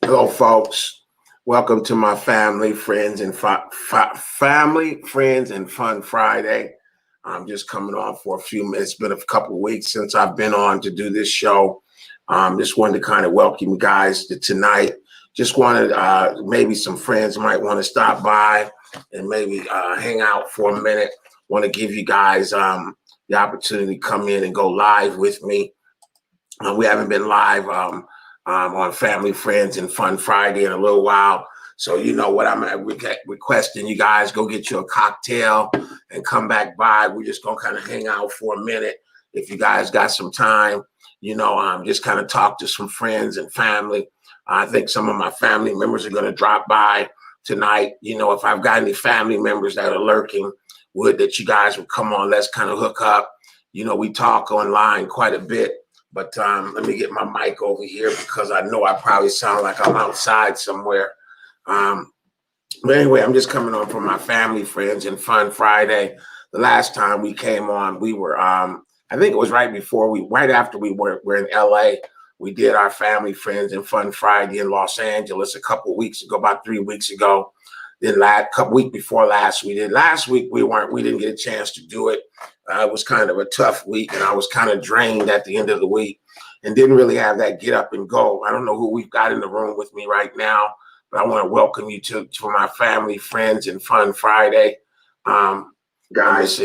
Hello, folks. Welcome to my family, friends, and family, friends, and fun Friday. I'm just coming on for a few minutes. It's been a couple of weeks since I've been on to do this show. Just wanted to kind of welcome you guys to tonight. Just wanted maybe some friends might want to stop by and maybe hang out for a minute. Want to give you guys the opportunity to come in and go live with me. We haven't been live on Family, Friends, and Fun Friday in a little while. So you know what I'm requesting you guys go get you a cocktail and come back by. We're just going to kind of hang out for a minute. If you guys got some time, just kind of talk to some friends and family. I think some of my family members are going to drop by tonight. If I've got any family members that are lurking, would that you guys would come on. Let's kind of hook up. We talk online quite a bit. But let me get my mic over here because I know I probably sound like I'm outside somewhere. But anyway, I'm just coming on from my family, friends, and Fun Friday. The last time we came on, we were, I think it was right after we were in LA. We did our family, friends, and Fun Friday in Los Angeles a couple of weeks ago, about 3 weeks ago. Then week before last, we did. Last week we didn't get a chance to do it. It was kind of a tough week, and I was kind of drained at the end of the week, and didn't really have that get up and go. I don't know who we've got in the room with me right now, but I want to welcome you to my family, friends, and Fun Friday, guys.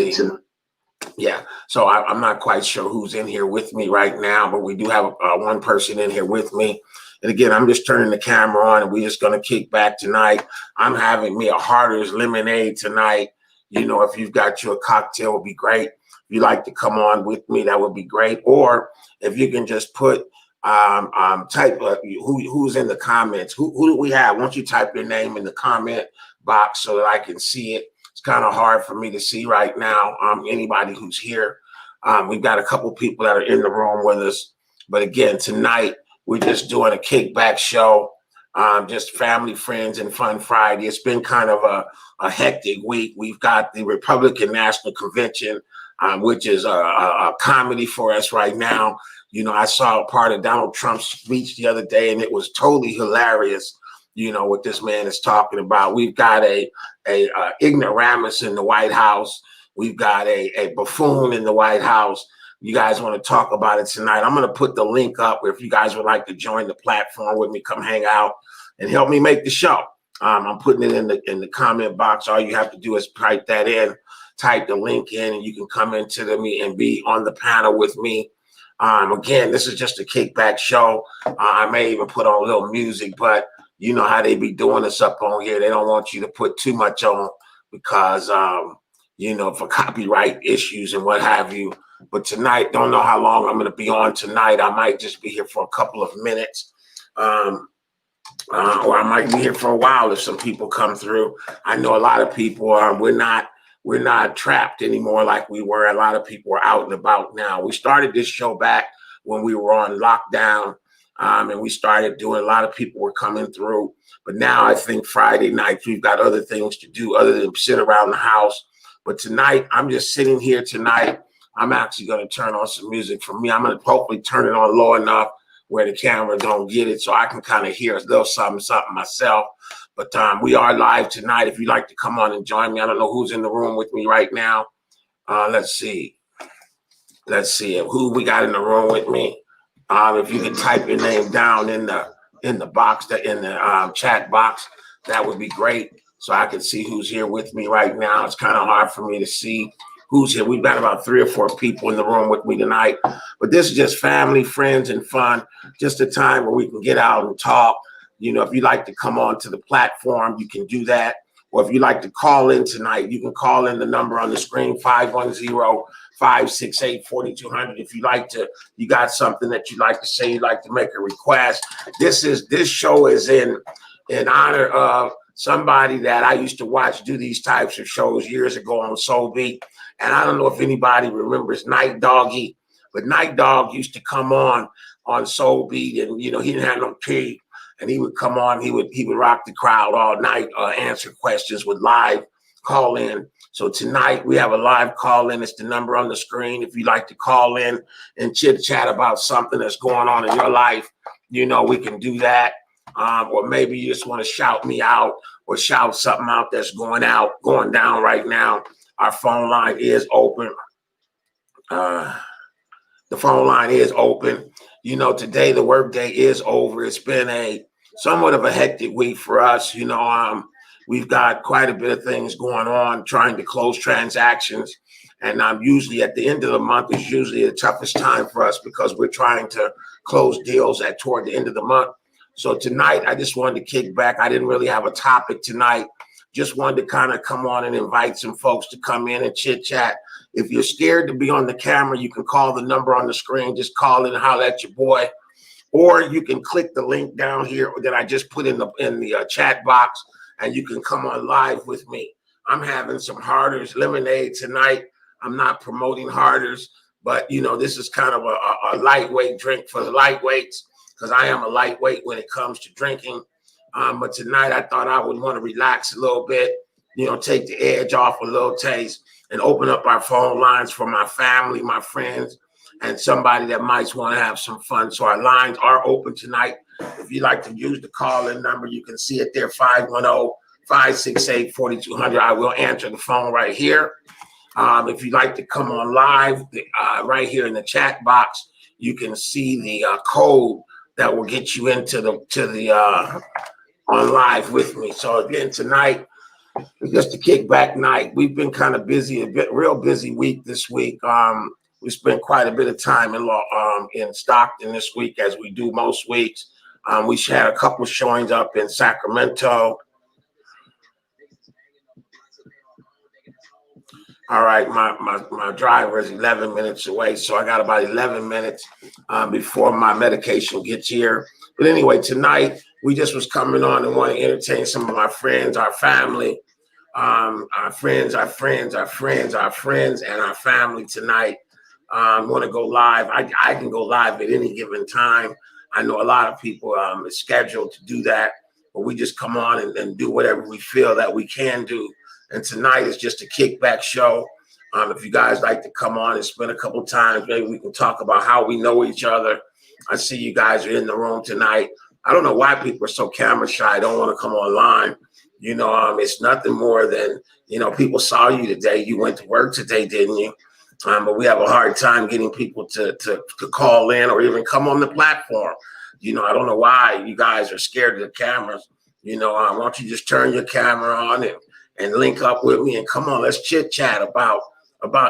Yeah, so I'm not quite sure who's in here with me right now, but we do have one person in here with me. And again, I'm just turning the camera on, and we're just going to kick back tonight. I'm having me a Harder's lemonade tonight. If you've got you a cocktail, it would be great. If you'd like to come on with me, that would be great. Or if you can just put type who's in the comments. Who do we have? Why don't you type your name in the comment box so that I can see it? It's kind of hard for me to see right now. Anybody who's here. We've got a couple people that are in the room with us. But again, tonight, we're just doing a kickback show, just family, friends, and Fun Friday. It's been kind of a hectic week. We've got the Republican National Convention, which is a comedy for us right now. I saw a part of Donald Trump's speech the other day, and it was totally hilarious, what this man is talking about. We've got a ignoramus in the White House. We've got a buffoon in the White House. You guys want to talk about it tonight. I'm going to put the link up if you guys would like to join the platform with me, come hang out and help me make the show. I'm putting it in the comment box. All you have to do is type that in, type the link in, and you can come into me and be on the panel with me. Again, this is just a kickback show. I may even put on a little music, but you know how they be doing this up on here. They don't want you to put too much on because, for copyright issues and what have you. But tonight, don't know how long I'm going to be on tonight. I might just be here for a couple of minutes. Or I might be here for a while if some people come through. I know a lot of people we're not trapped anymore like we were. A lot of people are out and about now. We started this show back when we were on lockdown, and we started doing, a lot of people were coming through. But now I think Friday nights, we've got other things to do other than sit around the house. But tonight, I'm just sitting here tonight. I'm actually going to turn on some music for me. I'm going to hopefully turn it on low enough where the camera don't get it so I can kind of hear a little something myself. But we are live tonight. If you'd like to come on and join me, I don't know who's in the room with me right now. Let's see who we got in the room with me. If you can type your name down in the box, in the chat box, that would be great. So I can see who's here with me right now. It's kind of hard for me to see who's here. We've got about 3 or 4 people in the room with me tonight. But this is just family, friends, and fun. Just a time where we can get out and talk. If you'd like to come on to the platform, you can do that. Or if you'd like to call in tonight, you can call in the number on the screen, 510-568-4200. If you got something that you'd like to say, you'd like to make a request. This show is in honor of somebody that I used to watch do these types of shows years ago on Soul Beat. And I don't know if anybody remembers Night Doggy, but Night Dog used to come on Soul Beat, and he didn't have no key, and he would come on, he would rock the crowd all night, answer questions with live call in. So tonight we have a live call in. It's the number on the screen. If you'd like to call in and chit chat about something that's going on in your life, we can do that. Or maybe you just want to shout me out or shout something out that's going down right now. Our phone line is open. The phone line is open. Today the work day is over. It's been a somewhat of a hectic week for us. We've got quite a bit of things going on, trying to close transactions. And usually at the end of the month is usually the toughest time for us because we're trying to close deals toward the end of the month. So tonight, I just wanted to kick back. I didn't really have a topic tonight. Just wanted to kind of come on and invite some folks to come in and chit chat. If you're scared to be on the camera, you can call the number on the screen. Just call in and holler at your boy. Or you can click the link down here that I just put in the chat box, and you can come on live with me. I'm having some Harders lemonade tonight. I'm not promoting Harders, but this is kind of a lightweight drink for the lightweights because I am a lightweight when it comes to drinking. But tonight I thought I would want to relax a little bit, take the edge off a little taste and open up our phone lines for my family, my friends, and somebody that might want to have some fun. So our lines are open tonight. If you'd like to use the call-in number, you can see it there, 510-568-4200. I will answer the phone right here. If you'd like to come on live, right here in the chat box, you can see the code that will get you into the on live with me. So again, tonight, just a kickback night. We've been kind of busy, real busy week this week. We spent quite a bit of time in Stockton this week, as we do most weeks. We had a couple showings up in Sacramento. All right, my driver is 11 minutes away, so I got about 11 minutes before my medication gets here. But anyway, tonight we just was coming on and want to entertain some of my friends, our family, our friends, and our family tonight. Want to go live. I can go live at any given time. I know a lot of people is scheduled to do that, but we just come on and do whatever we feel that we can do. And tonight is just a kickback show. If you guys like to come on and spend a couple times, maybe we can talk about how we know each other. I see you guys are in the room tonight. I don't know why people are so camera shy, don't want to come online. It's nothing more than, people saw you today. You went to work today, didn't you? But we have a hard time getting people to call in or even come on the platform. I don't know why you guys are scared of the cameras. Why don't you just turn your camera on and link up with me and come on, let's chit chat about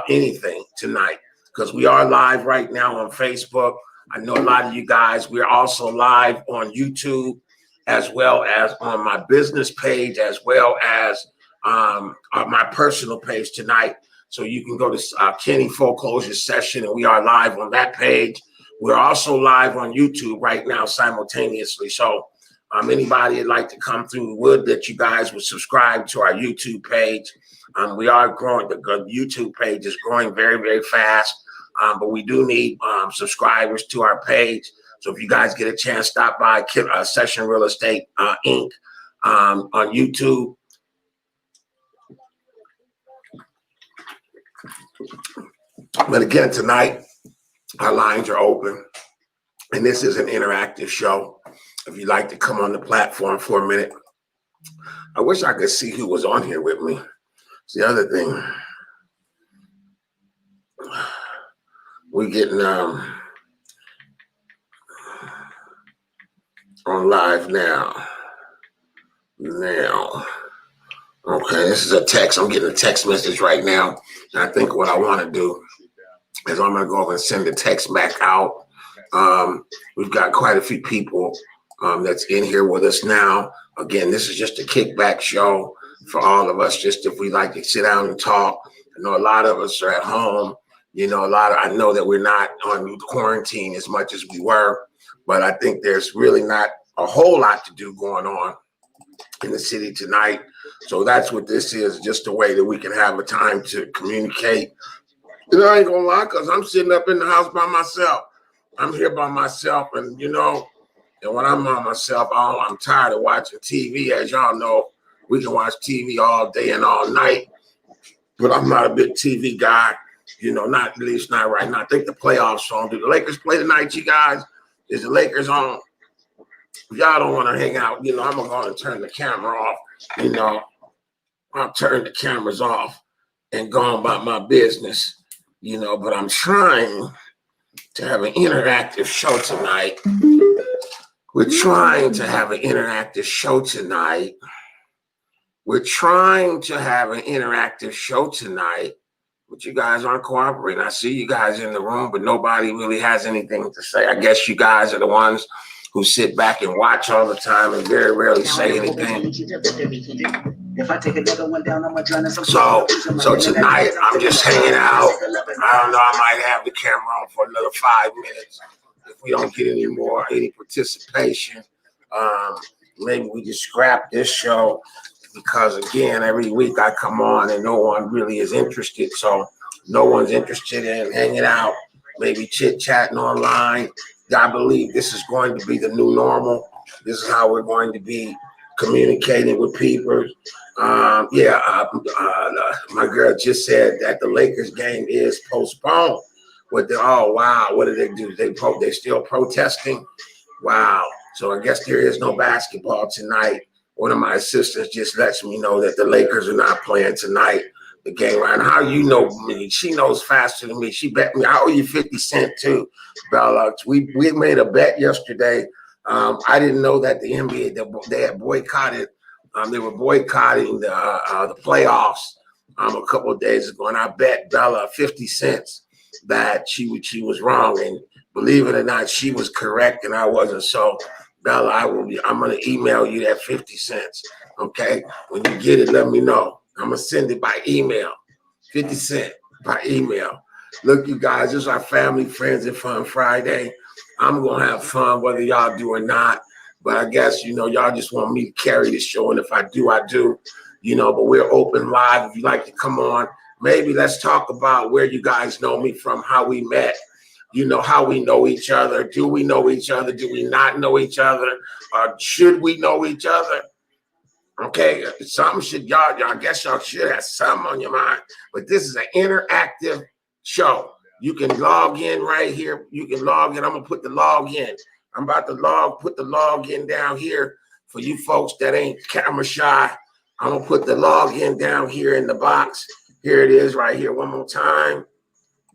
anything tonight, because we are live right now on Facebook. I know a lot of you guys, we're also live on YouTube, as well as on my business page, as well as on my personal page tonight. So you can go to Kenny Foreclosure Session, and we are live on that page. We're also live on YouTube right now simultaneously. So anybody would like to come through, would that you guys would subscribe to our YouTube page. We are growing. The YouTube page is growing very, very fast, but we do need subscribers to our page. So if you guys get a chance, stop by Session Real Estate Inc. On YouTube. But again, tonight, our lines are open, and this is an interactive show. If you'd like to come on the platform for a minute. I wish I could see who was on here with me. It's the other thing. We're getting on live now. Okay, this is a text. I'm getting a text message right now. And I think what I want to do is I'm going to go over and send the text back out. We've got quite a few people that's in here with us now. Again, this is just a kickback show for all of us, just if we like to sit down and talk. I know a lot of us are at home. I know that we're not on quarantine as much as we were, but I think there's really not a whole lot to do going on in the city tonight. So that's what this is, just a way that we can have a time to communicate. I ain't gonna lie, because I'm sitting up in the house by myself. I'm here by myself, and and when I'm on myself, I'm tired of watching TV. As y'all know, we can watch TV all day and all night, but I'm not a big TV guy, not at least not right now. I think the playoffs on. Do the Lakers play tonight, you guys? Is the Lakers on? If y'all don't want to hang out, I'm going to turn the camera off. I'll turn the cameras off and go on about my business, but I'm trying to have an interactive show tonight. We're trying to have an interactive show tonight. But you guys aren't cooperating. I see you guys in the room, but nobody really has anything to say. I guess you guys are the ones who sit back and watch all the time and very rarely say anything. If I take another one down, I'm gonna drown in some. So tonight I'm just hanging out. I don't know. I might have the camera on for another 5 minutes if we don't get any participation. Maybe we just scrap this show because again, every week I come on and no one really is interested. So no one's interested in hanging out, maybe chit chatting online. I believe this is going to be the new normal. This is how we're going to be communicating with people. My girl just said that the Lakers game is postponed. What did they do? They still protesting? Wow. So I guess there is no basketball tonight. One of my sisters just lets me know that the Lakers are not playing tonight. The game right now. How you know me? She knows faster than me. She bet me. I owe you 50 cents too, Bella. We made a bet yesterday. I didn't know that the NBA they had boycotted. They were boycotting the playoffs a couple of days ago, and I bet Bella 50 cents that she was wrong, and believe it or not, she was correct, and I wasn't. So, Bella, I'm gonna email you that 50 cents. Okay, when you get it, let me know. I'm gonna send it by email. 50 cents by email. Look, you guys, this is our Family, Friends, and Fun Friday. I'm gonna have fun whether y'all do or not. But I guess, y'all just want me to carry the show. And if I do, I do. But we're open live. If you'd like to come on, maybe let's talk about where you guys know me from, how we met, how we know each other. Do we know each other? Do we not know each other? Should we know each other? Okay, something should y'all, I guess y'all should have something on your mind. But this is an interactive show. You can log in right here. You can log in. I'm gonna put the log in. I'm about to put the log in down here for you folks that ain't camera shy. I'm gonna put the log in down here in the box. Here it is right here. One more time.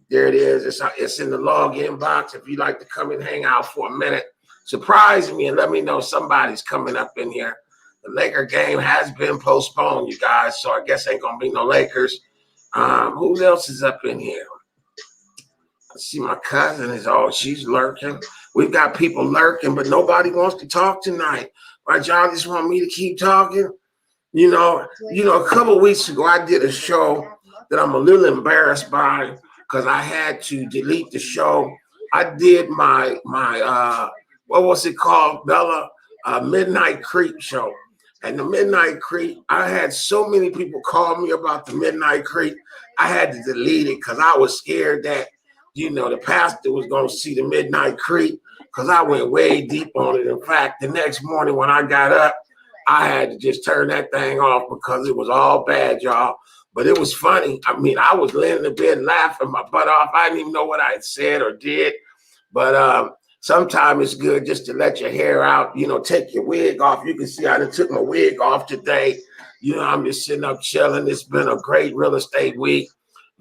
There it is. It's in the login box. If you'd like to come and hang out for a minute, surprise me and let me know somebody's coming up in here. The Laker game has been postponed, you guys, so I guess ain't gonna be no Lakers. Who else is up in here? I see my cousin she's lurking. We've got people lurking, but nobody wants to talk tonight. Right, y'all just want me to keep talking? A couple of weeks ago, I did a show that I'm a little embarrassed by because I had to delete the show. I did my what was it called, Bella? Midnight Creep show. And the Midnight Creep, I had so many people call me about the Midnight Creep. I had to delete it because I was scared that, the pastor was going to see the Midnight Creep because I went way deep on it. In fact, the next morning when I got up, I had to just turn that thing off because it was all bad, y'all. But it was funny. I mean, I was laying in the bed laughing my butt off. I didn't even know what I had said or did. But sometimes it's good just to let your hair out, take your wig off. You can see I done took my wig off today. I'm just sitting up chilling. It's been a great real estate week.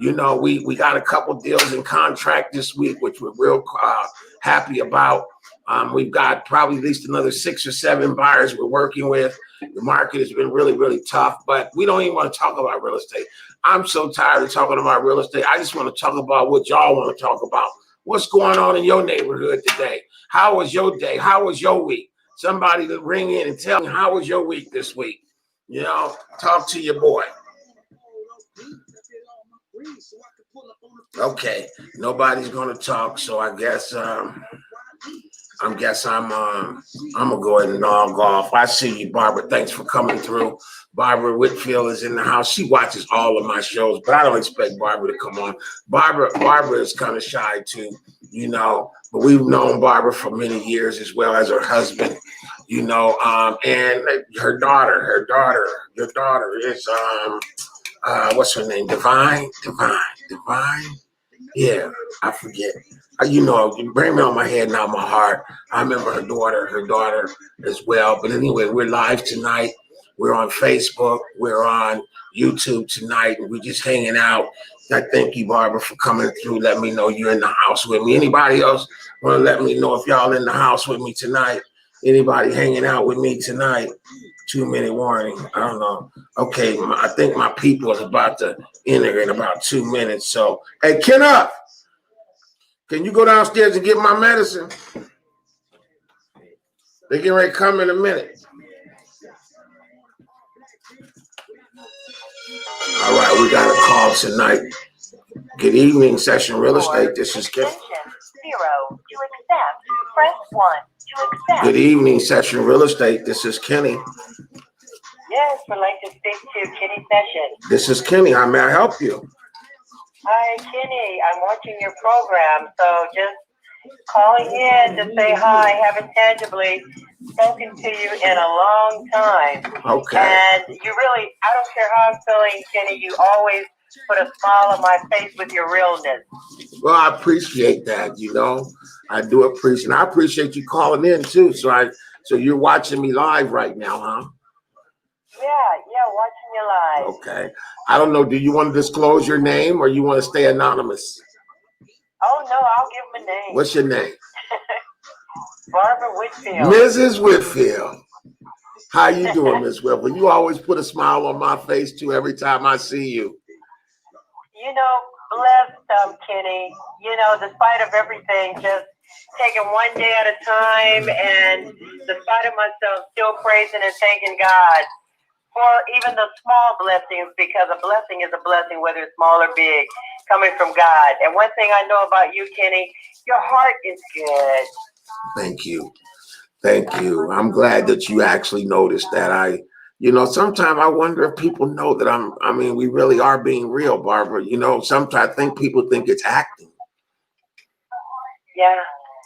We got a couple deals in contract this week, which we're real happy about. We've got probably at least another 6 or 7 buyers we're working with. The market has been really, really tough, but we don't even want to talk about real estate. I'm so tired of talking about real estate. I just want to talk about what y'all want to talk about. What's going on in your neighborhood today? How was your day? How was your week? Somebody to ring in and tell me, how was your week this week? Talk to your boy. Okay, nobody's gonna talk, so I guess I'm gonna go ahead and log off. I see you, Barbara. Thanks for coming through. Barbara Whitfield is in the house. She watches all of my shows, but I don't expect Barbara to come on. Barbara is kind of shy too, but we've known Barbara for many years as well as her husband, and her daughter. Your daughter is what's her name? Divine. Yeah, I forget. You know, you bring me on my head, not my heart. I remember her daughter as well. But anyway, we're live tonight. We're on Facebook. We're on YouTube tonight, and we're just hanging out. I thank you, Barbara, for coming through. Let me know you're in the house with me. Anybody else want to let me know if y'all in the house with me tonight? Anybody hanging out with me tonight? 2 minute warning. I don't know. Okay, I think my people is about to enter in about 2 minutes. So, hey, Kenneth, can you go downstairs and get my medicine? They getting ready to come in a minute. All right, we got a call tonight. Good evening, Session Real Estate. This is Ken. 0 to accept. Press 1 to accept. Good evening, Session Real Estate. This is Kenny. Yes, I'd like to speak to Kenny Session. This is Kenny. How may I help you? Hi, Kenny. I'm watching your program, so just calling in to say hi. Haven't tangibly spoken to you in a long time. Okay. And you really, I don't care how I'm feeling, Kenny, you always put a smile on my face with your realness. Well, I appreciate that, you know. I do appreciate, and I appreciate you calling in too. So you're watching me live right now, huh? Yeah, watching you live. Okay. I don't know. Do you want to disclose your name or you want to stay anonymous? Oh, no, I'll give him a name. What's your name? Barbara Whitfield. Mrs. Whitfield. How you doing, Miss Whitfield? You always put a smile on my face too every time I see you. You know, blessed, Kenny. You know, despite of everything, just taking one day at a time, and despite of myself, still praising and thanking God for even the small blessings, because a blessing is a blessing, whether it's small or big, coming from God. And one thing I know about you, Kenny, your heart is good. Thank you. Thank you. I'm glad that you actually noticed that. Sometimes I wonder if people know that we really are being real, Barbara. You know, sometimes I think people think it's acting. Yeah.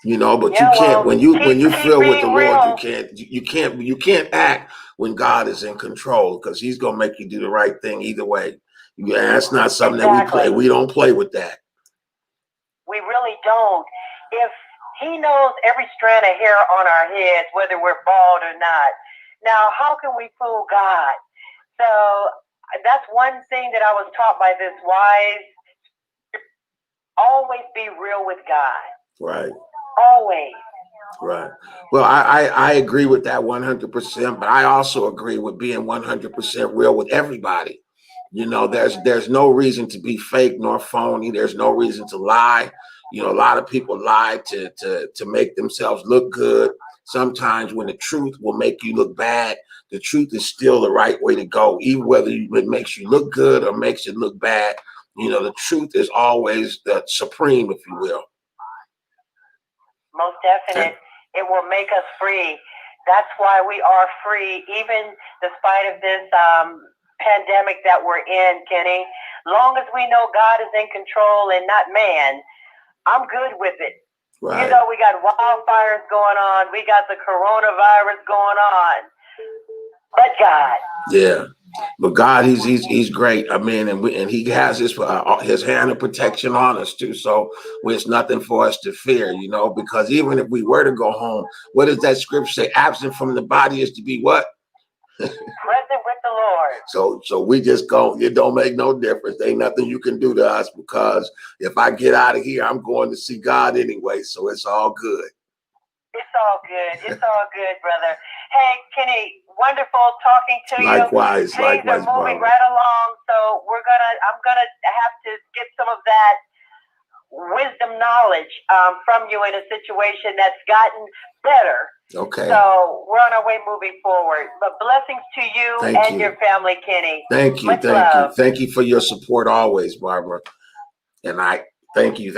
You know, but you can't, when you feel with the Lord, you can't act when God is in control, because he's going to make you do the right thing either way. That's not something that we play. We don't play with that. We really don't. If he knows every strand of hair on our heads, whether we're bald or not, now how can we fool God? So that's one thing that I was taught by this wise. Always be real with God. Right. Always. Right. Well, I agree with that 100%, but I also agree with being 100% real with everybody. You know, there's no reason to be fake nor phony. There's no reason to lie. You know, a lot of people lie to make themselves look good. Sometimes when the truth will make you look bad, the truth is still the right way to go, even whether it makes you look good or makes it look bad. You know, the truth is always the supreme, if you will. Most definite. It will make us free. That's why we are free, even despite of this pandemic that we're in, Kenny. Long as we know God is in control and not man, I'm good with it. Right. You know, we got wildfires going on. We got the coronavirus going on. But God. Yeah. But God, he's great. I mean, and he has his hand of protection on us too. So it's nothing for us to fear, you know, because even if we were to go home, what does that scripture say? Absent from the body is to be what? Present with the Lord. So we just go. It don't make no difference. Ain't nothing you can do to us, because if I get out of here, I'm going to see God anyway. So it's all good. It's all good. It's all good, brother. Hey, Kenny, wonderful talking to you. Likewise, Things are moving right along, so I'm gonna have to get some of that wisdom knowledge from you in a situation that's gotten better. Okay. So we're on our way moving forward. But blessings to you and your family, Kenny. Thank you. Much love. Thank you for your support always, Barbara. And I thank you.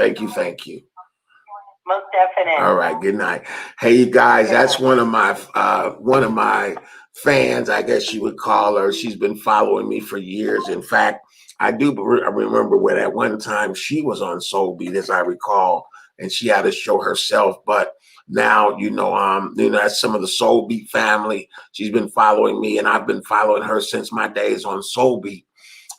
Most definite. All right. Good night. Hey, you guys, that's one of my fans, I guess you would call her. She's been following me for years. In fact, I remember when at one time she was on Soul Beat, as I recall, and she had to show herself. But now, that's some of the Soul Beat family. She's been following me, and I've been following her since my days on Soul Beat.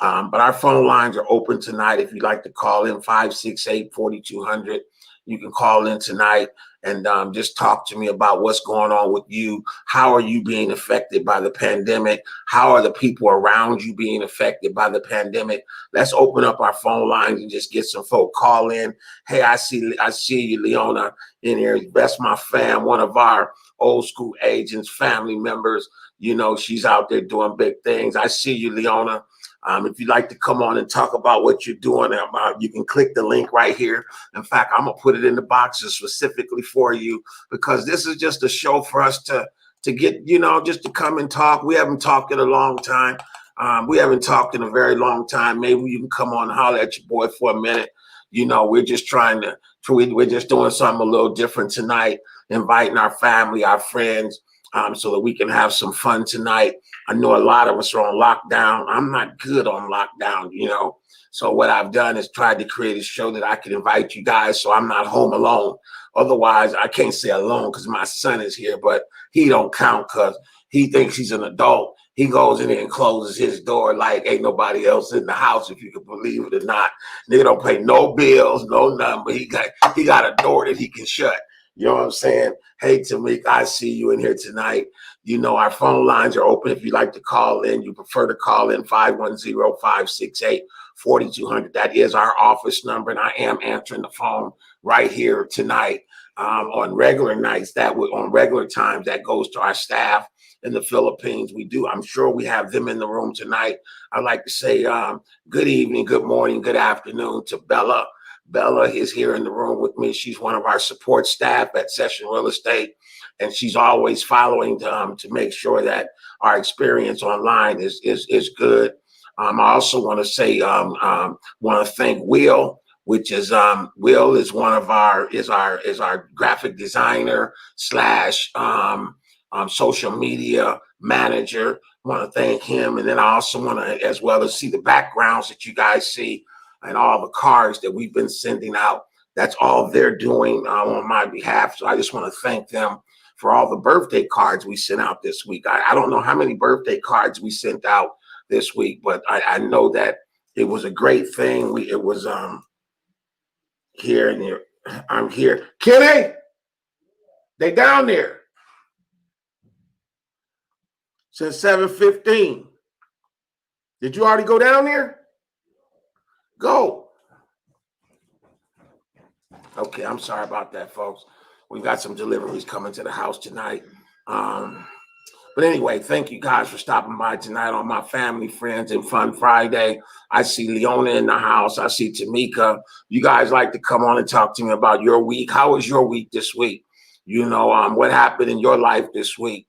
But our phone lines are open tonight. If you'd like to call in, 568-4200. You can call in tonight and just talk to me about what's going on with you. How are you being affected by the pandemic? How are the people around you being affected by the pandemic? Let's open up our phone lines and just get some folk call in. Hey, I see you, Leona, in here. That's my fam, one of our old school agents, family members. You know, she's out there doing big things. I see you, Leona. If you'd like to come on and talk about what you're doing, you can click the link right here. In fact, I'm gonna put it in the boxes specifically for you, because this is just a show for us to get, you know, just to come and talk. We haven't talked in a long time. We haven't talked in a very long time. Maybe you can come on and holler at your boy for a minute. You know, we're just we're just doing something a little different tonight, inviting our family, our friends, so that we can have some fun tonight. I know a lot of us are on lockdown. I'm not good on lockdown, you know. So what I've done is tried to create a show that I can invite you guys so I'm not home alone. Otherwise, I can't say alone because my son is here, but he don't count because he thinks he's an adult. He goes in there and closes his door like ain't nobody else in the house, if you can believe it or not. They don't pay no bills, no nothing, but he got a door that he can shut. You know what I'm saying? Hey, Tamika, I see you in here tonight. You know, our phone lines are open. If you'd like to call in, you prefer to call in 510-568-4200. That is our office number, and I am answering the phone right here tonight. On regular nights, on regular times, that goes to our staff in the Philippines. I'm sure we have them in the room tonight. I'd like to say good evening, good morning, good afternoon to Bella. Bella is here in the room with me. She's one of our support staff at Session Real Estate, and she's always following to make sure that our experience online is good. I also want to say, want to thank Will, which is Will is one of our graphic designer slash social media manager. I want to thank him, and then I also want to as well as see the backgrounds that you guys see and all the cards that we've been sending out. That's all they're doing on my behalf. So I just want to thank them for all the birthday cards we sent out this week. I don't know how many birthday cards we sent out this week, but I know that it was a great thing. It was here and here. I'm here. Kenny, they down there since 7:15. Did you already go down there? Go. Okay, I'm sorry about that, folks. We've got some deliveries coming to the house tonight. But anyway, thank you guys for stopping by tonight on my Family, Friends, and Fun Friday. I see Leona in the house. I see Tamika. You guys like to come on and talk to me about your week. How was your week this week? You know, what happened in your life this week?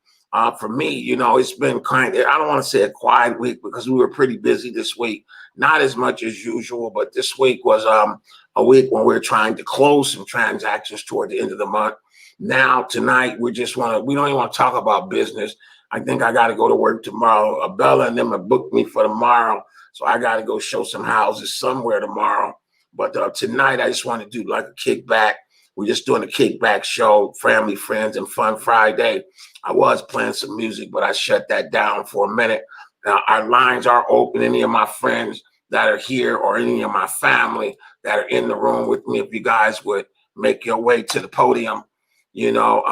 For me, you know, it's been I don't want to say a quiet week because we were pretty busy this week. Not as much as usual, but this week was a week when we were trying to close some transactions toward the end of the month. Now, tonight, we don't even want to talk about business. I think I got to go to work tomorrow. Bella and them have booked me for tomorrow. So I got to go show some houses somewhere tomorrow. But tonight, I just want to do like a kickback. We're just doing a kickback show, Family, Friends, and Fun Friday. I was playing some music, but I shut that down for a minute. Now, our lines are open. Any of my friends that are here or any of my family that are in the room with me, if you guys would make your way to the podium, you know,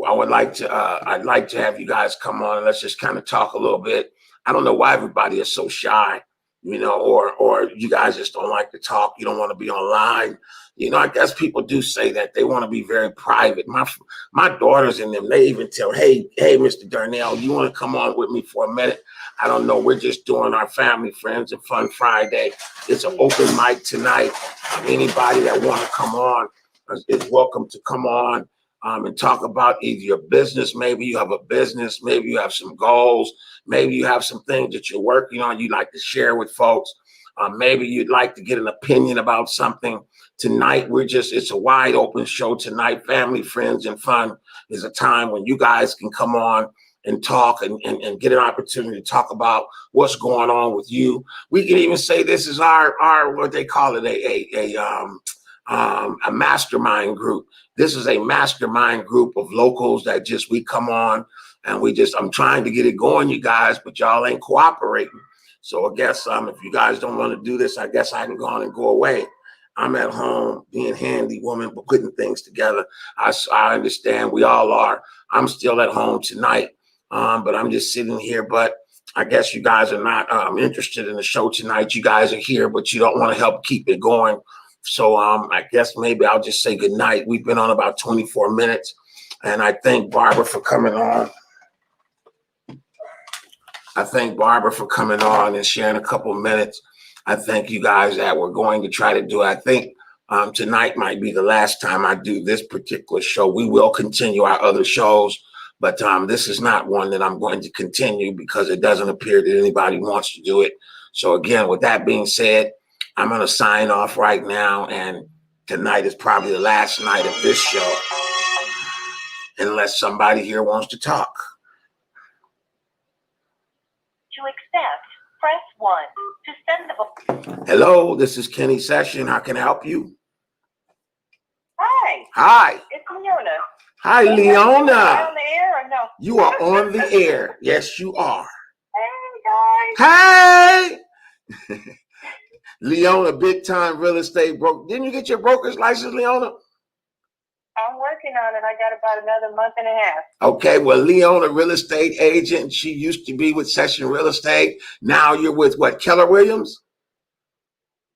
I'd like to have you guys come on and let's just kind of talk a little bit. I don't know why everybody is so shy, you know, or you guys just don't like to talk. You don't want to be online. You know, I guess people do say that they want to be very private. My daughters and them, they even tell, hey, Mr. Darnell, you want to come on with me for a minute? I don't know. We're just doing our Family, Friends, and Fun Friday. It's an open mic tonight. Anybody that want to come on is welcome to come on and talk about either your business. Maybe you have a business. Maybe you have some goals. Maybe you have some things that you're working on you'd like to share with folks. Maybe you'd like to get an opinion about something. Tonight, it's a wide open show tonight. Family, Friends, and Fun is a time when you guys can come on and talk and get an opportunity to talk about what's going on with you. We can even say this is our what they call it, a mastermind group. This is a mastermind group of locals that we come on and I'm trying to get it going, you guys, but y'all ain't cooperating. So I guess if you guys don't want to do this, I guess I can go on and go away. I'm at home being handy woman, but putting things together. I understand we all are. I'm still at home tonight, but I'm just sitting here. But I guess you guys are not interested in the show tonight. You guys are here, but you don't want to help keep it going. So I guess maybe I'll just say good night. We've been on about 24 minutes, and I thank Barbara for coming on. I thank Barbara for coming on and sharing a couple minutes. I thank you guys that we're going to try to do. I think tonight might be the last time I do this particular show. We will continue our other shows, but this is not one that I'm going to continue because it doesn't appear that anybody wants to do it. So again, with that being said, I'm going to sign off right now. And tonight is probably the last night of this show, unless somebody here wants to talk. To accept, press 1. To send the... Hello, this is Kenny Session. How can I help you? Hi. Hi. It's Leona. Hi, Am I Leona. on the air or no? You are on the air. Yes, you are. Hey, guys. Hey. Leona, big time real estate broker. Didn't you get your broker's license, Leona? I'm working on it. I got about another month and a half. Okay, well, Leona, real estate agent. She used to be with Session Real Estate. Now you're with what, Keller Williams?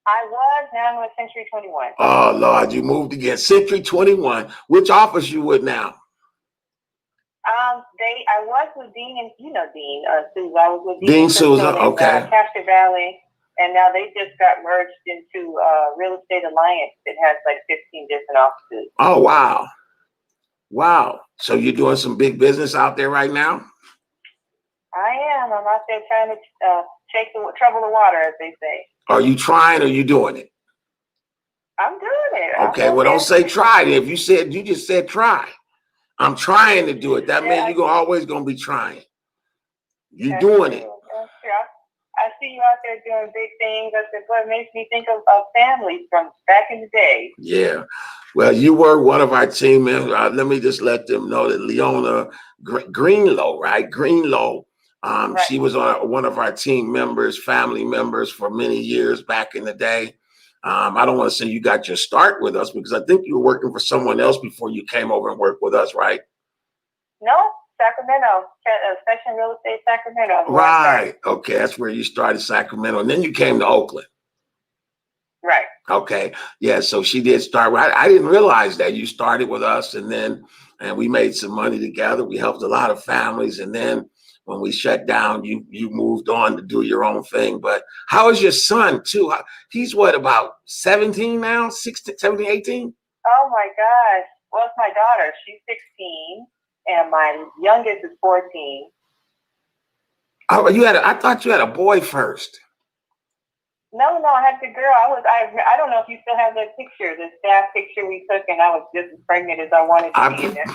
I was, now I'm with Century 21. Oh, Lord, you moved again. Century 21. Which office you with now? I was with Dean and Dean Souza. I was with Dean Souza, okay. Castro Valley, and now they just got merged into Real Estate Alliance. It has like 15 different offices. Oh, wow. Wow. So you're doing some big business out there right now? I am. I'm out there trying to trouble the water, as they say. Are you trying or are you doing it? I'm doing it. Okay, well, don't say try. If you just said try. I'm trying to do it. That means you're always going to be trying. You're doing it. That's true. I see you out there doing big things. I said, what makes me think of families from back in the day. Yeah. Well, you were one of our team members. Let me just let them know that Leona Greenlow, right? Greenlow. Right. She was one of our team members, family members for many years back in the day. I don't want to say you got your start with us because I think you were working for someone else before you came over and worked with us, right? No, Sacramento, Session Real Estate Sacramento. Right. Okay, that's where you started, Sacramento, and then you came to Oakland. Right. Okay. Yeah. So she did start. I didn't realize that you started with us, and we made some money together. We helped a lot of families, and then when we shut down, you moved on to do your own thing. But how is your son too? He's what, about 17 now? 16, 17, 18? Oh my gosh. Well, it's my daughter. She's 16 and my youngest is 14. Oh, I thought you had a boy first. No, I had the girl. I don't know if you still have that picture, the staff picture we took, and I was just as pregnant as I wanted to be in there.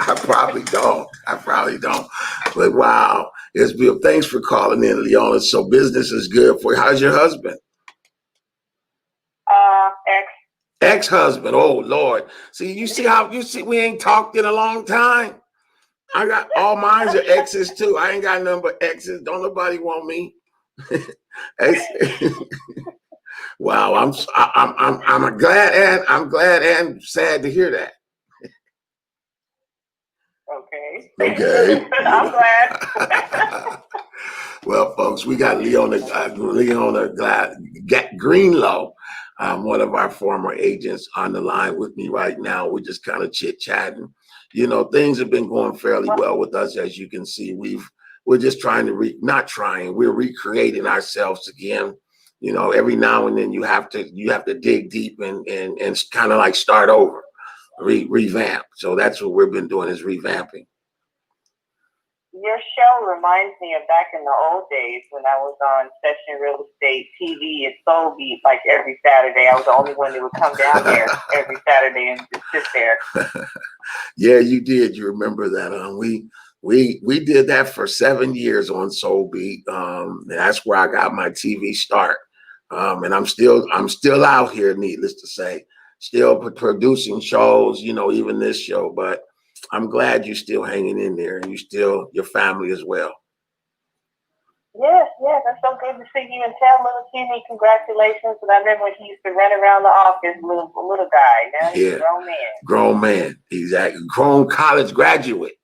I probably don't. But wow, it's beautiful. Thanks for calling in, Leona. So business is good for you. How's your husband? Ex-husband. Oh Lord. See we ain't talked in a long time. I got all mine are exes too. I ain't got none but exes. Don't nobody want me. Wow, I'm glad and sad to hear that. Okay. I'm glad. Well, folks, we got Leona Greenlow, one of our former agents, on the line with me right now. We're just kind of chit-chatting. Things have been going fairly well with us, as you can see. We're just trying to we're recreating ourselves again. Every now and then you have to dig deep and kind of like start over, revamp. So that's what we've been doing, is revamping. Your show reminds me of back in the old days when I was on Session Real Estate TV and Soul Beat like every Saturday. I was the only one that would come down there every Saturday and just sit there. Yeah, you did. You remember that? We did that for 7 years on Soul Beat. That's where I got my TV start. And I'm still out here, needless to say, still producing shows, even this show. But I'm glad you're still hanging in there, and your family as well. Yes, yes, that's so good to see you and tell little Kenny congratulations. And I remember when he used to run around the office, little guy. Now he's a Yeah, grown man. grown man, exactly, grown college graduate.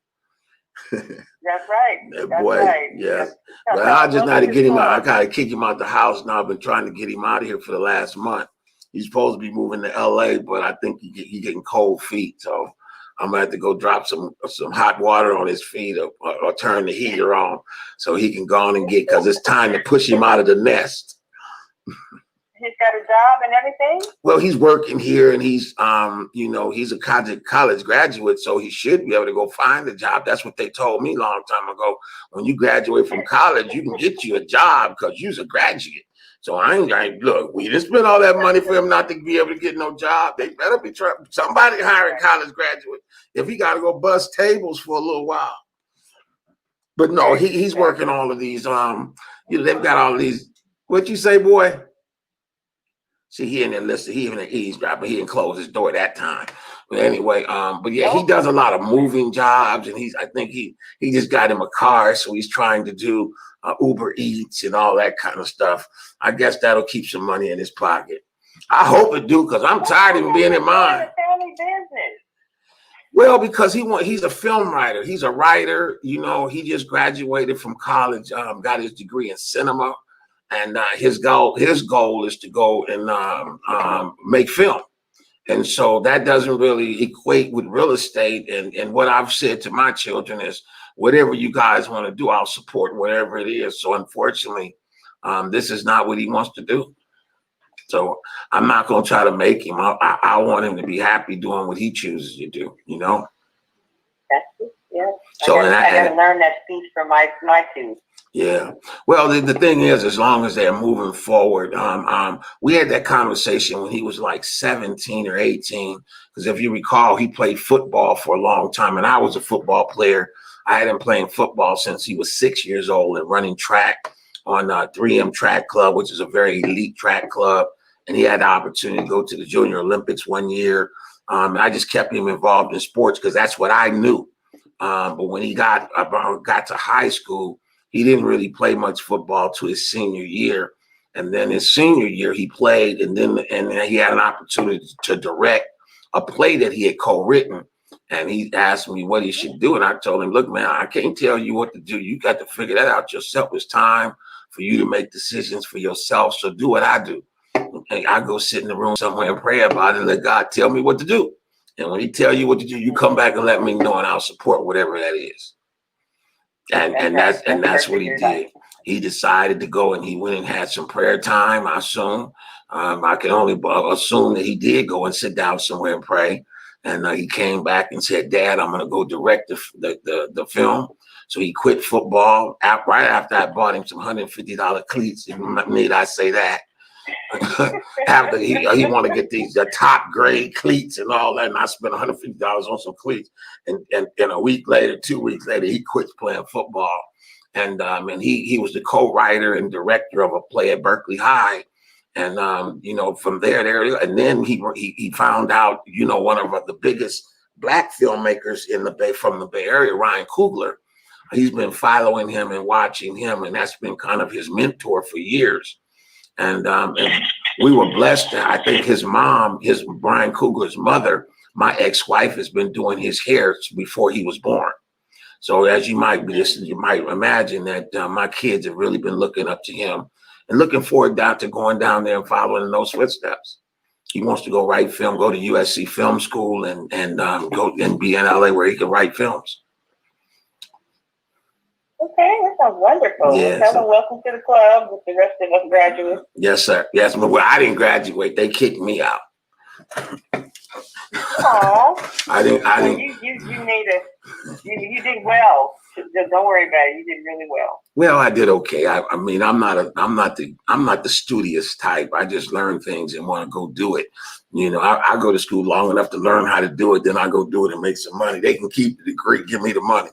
That's right. That That's boy, right. yeah. Tell But I him just welcome not to to get the him out. I club. gotta kick him out the house now. I've been trying to get him out of here for the last month. He's supposed to be moving to LA, but I think he getting cold feet. So I'm gonna have to go drop some hot water on his feet or turn the heater on so he can go on and get, because it's time to push him out of the nest. He's got a job and everything? Well, he's working here, and he's he's a college graduate, so he should be able to go find a job. That's what they told me a long time ago. When you graduate from college, you can get you a job because you're a graduate. So I ain't look, we didn't spend all that money for him not to be able to get no job. They better be trying somebody hiring college graduate if he got to go bust tables for a little while. But no, he's working all of these. They've got all of these. What you say, boy? See, he in there listening. He even an eavesdropper. He didn't close his door that time. But anyway, but yeah, he does a lot of moving jobs, and I think he just got him a car, so he's trying to do Uber Eats and all that kind of stuff. I guess that'll keep some money in his pocket. I hope it do, because I'm tired of him being in mine. Family business. Well, because he's a film writer. He's a writer. He just graduated from college, got his degree in cinema. And his goal is to go and make film. And so that doesn't really equate with real estate. And what I've said to my children is, whatever you guys want to do, I'll support whatever it is. So unfortunately, this is not what he wants to do. So I'm not going to try to make him. I want him to be happy doing what he chooses to do, That's it, yeah. So I got to learn that speech from my two. Yeah. Well, the thing is, as long as they're moving forward, we had that conversation when he was like 17 or 18, because if you recall, he played football for a long time, and I was a football player. I had him playing football since he was 6 years old and running track on 3M Track Club, which is a very elite track club. And he had the opportunity to go to the Junior Olympics one year. I just kept him involved in sports because that's what I knew. But when he got to high school, he didn't really play much football to his senior year. And then his senior year, he played, and then he had an opportunity to direct a play that he had co-written. And he asked me what he should do. And I told him, look, man, I can't tell you what to do. You got to figure that out yourself. It's time for you to make decisions for yourself. So do what I do. And I go sit in the room somewhere and pray about it and let God tell me what to do. And when he tell you what to do, you come back and let me know, and I'll support whatever that is. And that's what he did. He decided to go, and he went and had some prayer time, I assume. I can only assume that he did go and sit down somewhere and pray. And he came back and said, Dad, I'm going to go direct the film. So he quit football. Right after I bought him some $150 cleats. Need I say that? After he want to get these top grade cleats and all that, and I spent $150 on some cleats, and a week later, 2 weeks later, he quits playing football, and he was the co-writer and director of a play at Berkeley High, and from there, and then he found out one of the biggest black filmmakers from the Bay Area, Ryan Coogler. He's been following him and watching him, and that's been kind of his mentor for years. And we were blessed. I think his mom, Brian Coogler's mother, my ex-wife, has been doing his hair before he was born. So as you might imagine that my kids have really been looking up to him and looking forward to going down there and following in those footsteps. He wants to go write film, go to USC Film School, and go and be in LA where he can write films. Okay, that sounds wonderful. Yeah, tell them welcome to the club with the rest of us graduates. Yes, sir. Yes, but I didn't graduate. They kicked me out. Aww. I didn't. You did well. Don't worry about it. You did really well. Well, I did okay. I mean, I'm not the studious type. I just learn things and want to go do it. I go to school long enough to learn how to do it. Then I go do it and make some money. They can keep the degree. Give me the money.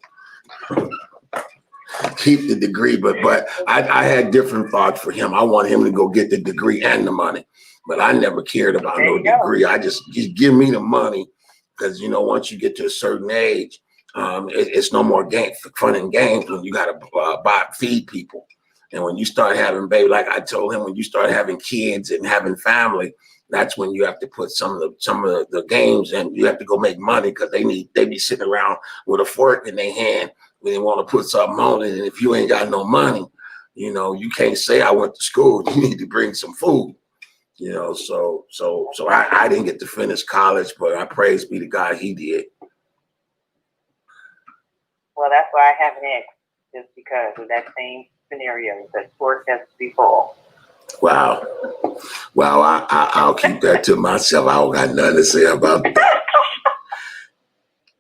Keep the degree, but I had different thoughts for him. I want him to go get the degree and the money, but I never cared about no degree. I just give me the money, because once you get to a certain age, it's no more fun and games when you got to feed people. And when you start having baby, like I told him, when you start having kids and having family, that's when you have to put some of the games, and you have to go make money, because they be sitting around with a fork in their hand when they want to put something on it. And if you ain't got no money, you can't say I went to school. You need to bring some food. So I didn't get to finish college, but I praise be to God he did. Well, that's why I have an ex, just because of that same scenario. The sport has to be full. Wow. Well, I'll keep that to myself. I don't got nothing to say about that.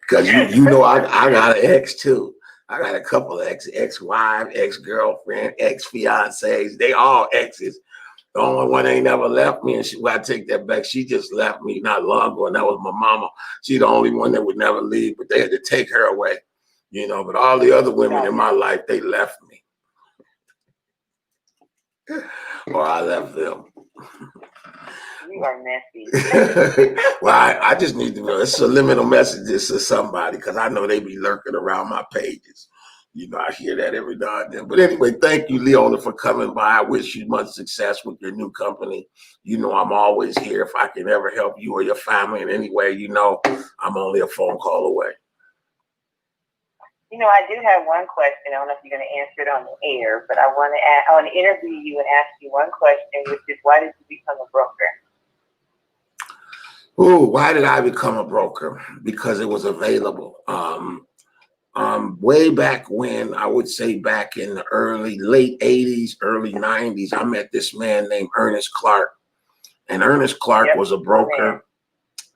Because I got an ex too. I got a couple of ex-wife, ex-girlfriend, ex-fiancés. They all exes. The only one ain't never left me, and I take that back. She just left me not long ago, and that was my mama. She's the only one that would never leave, but they had to take her away. But all the other women in my life, they left me. Or I left them. You are messy. Well, I just need to know. It's subliminal messages to somebody, because I know they be lurking around my pages. I hear that every now and then. But anyway, thank you, Leona, for coming by. I wish you much success with your new company. I'm always here. If I can ever help you or your family in any way, I'm only a phone call away. I do have one question. I don't know if you're going to answer it on the air, but I want to interview you and ask you one question, which is, why did you become a broker? Oh, why did I become a broker? Because it was available. Way back when, I would say back in the late 80s, early 90s, I met this man named Ernest Clark. And Ernest Clark was a broker.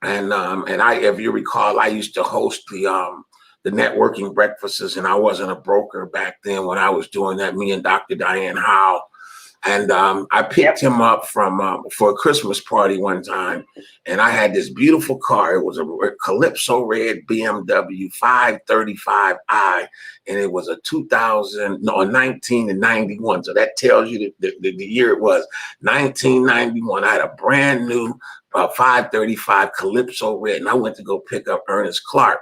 And if you recall, I used to host the networking breakfasts, and I wasn't a broker back then when I was doing that, me and Dr. Diane Howe. And I picked him up for a Christmas party one time, and I had this beautiful car. It was a Calypso red BMW 535i, and it was a 1991. So that tells you the year it was, 1991. I had a brand new 535 Calypso red, and I went to go pick up Ernest Clark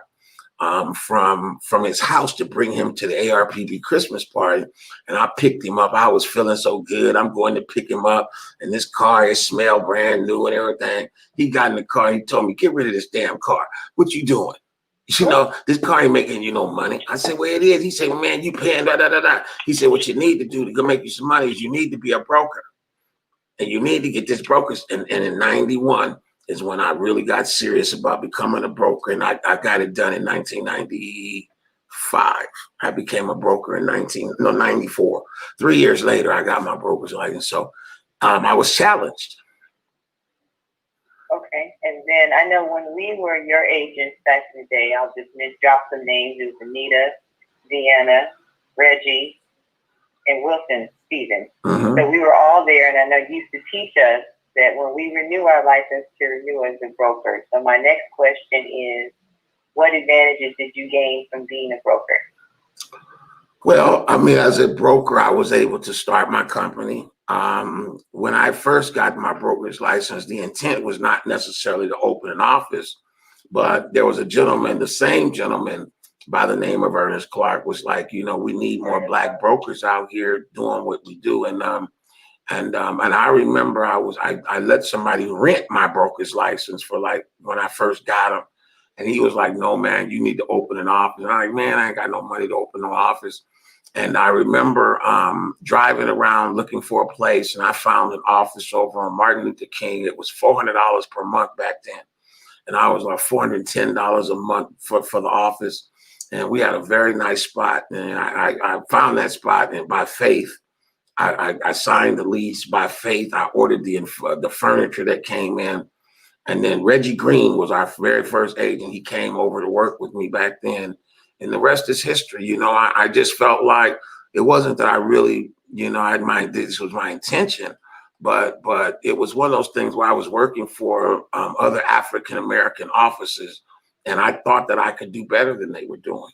from his house to bring him to the ARPB Christmas party. And I picked him up. I was feeling so good. I'm going to pick him up, and this car, it smelled brand new and everything. He got in the car. He told me, "Get rid of this damn car. What you doing? This car ain't making you no money." I said, "Well, it is." He said, "Well, man, you paying da da da da." He said, "What you need to do to go make you some money is you need to be a broker, and you need to get this broker." And in 91 is when I really got serious about becoming a broker. And I got it done in 1995. I became a broker in 94. 3 years later, I got my broker's license. So I was challenged. Okay. And then I know when we were your agents back in the day, I'll just drop some names. It was Anita, Deanna, Reggie, and Wilson Stevens. Mm-hmm. So we were all there, and I know you used to teach us that when we renew our license, to renew as a broker. So my next question is, what advantages did you gain from being a broker? Well, as a broker, I was able to start my company. When I first got my broker's license, the intent was not necessarily to open an office, but there was the same gentleman by the name of Ernest Clark was like, we need more Black brokers out here doing what we do. And I remember I let somebody rent my broker's license for when I first got him. And he was like, "No, man, you need to open an office." And I'm like, "Man, I ain't got no money to open no office." And I remember driving around looking for a place, and I found an office over on Martin Luther King. It was $400 per month back then. And I was like $410 a month for the office. And we had a very nice spot. And I found that spot, and by faith, I signed the lease. By faith, I ordered the furniture that came in. And then Reggie Green was our very first agent. He came over to work with me back then. And the rest is history. I just felt like it wasn't that I really, this was my intention, but it was one of those things where I was working for other African-American offices, and I thought that I could do better than they were doing.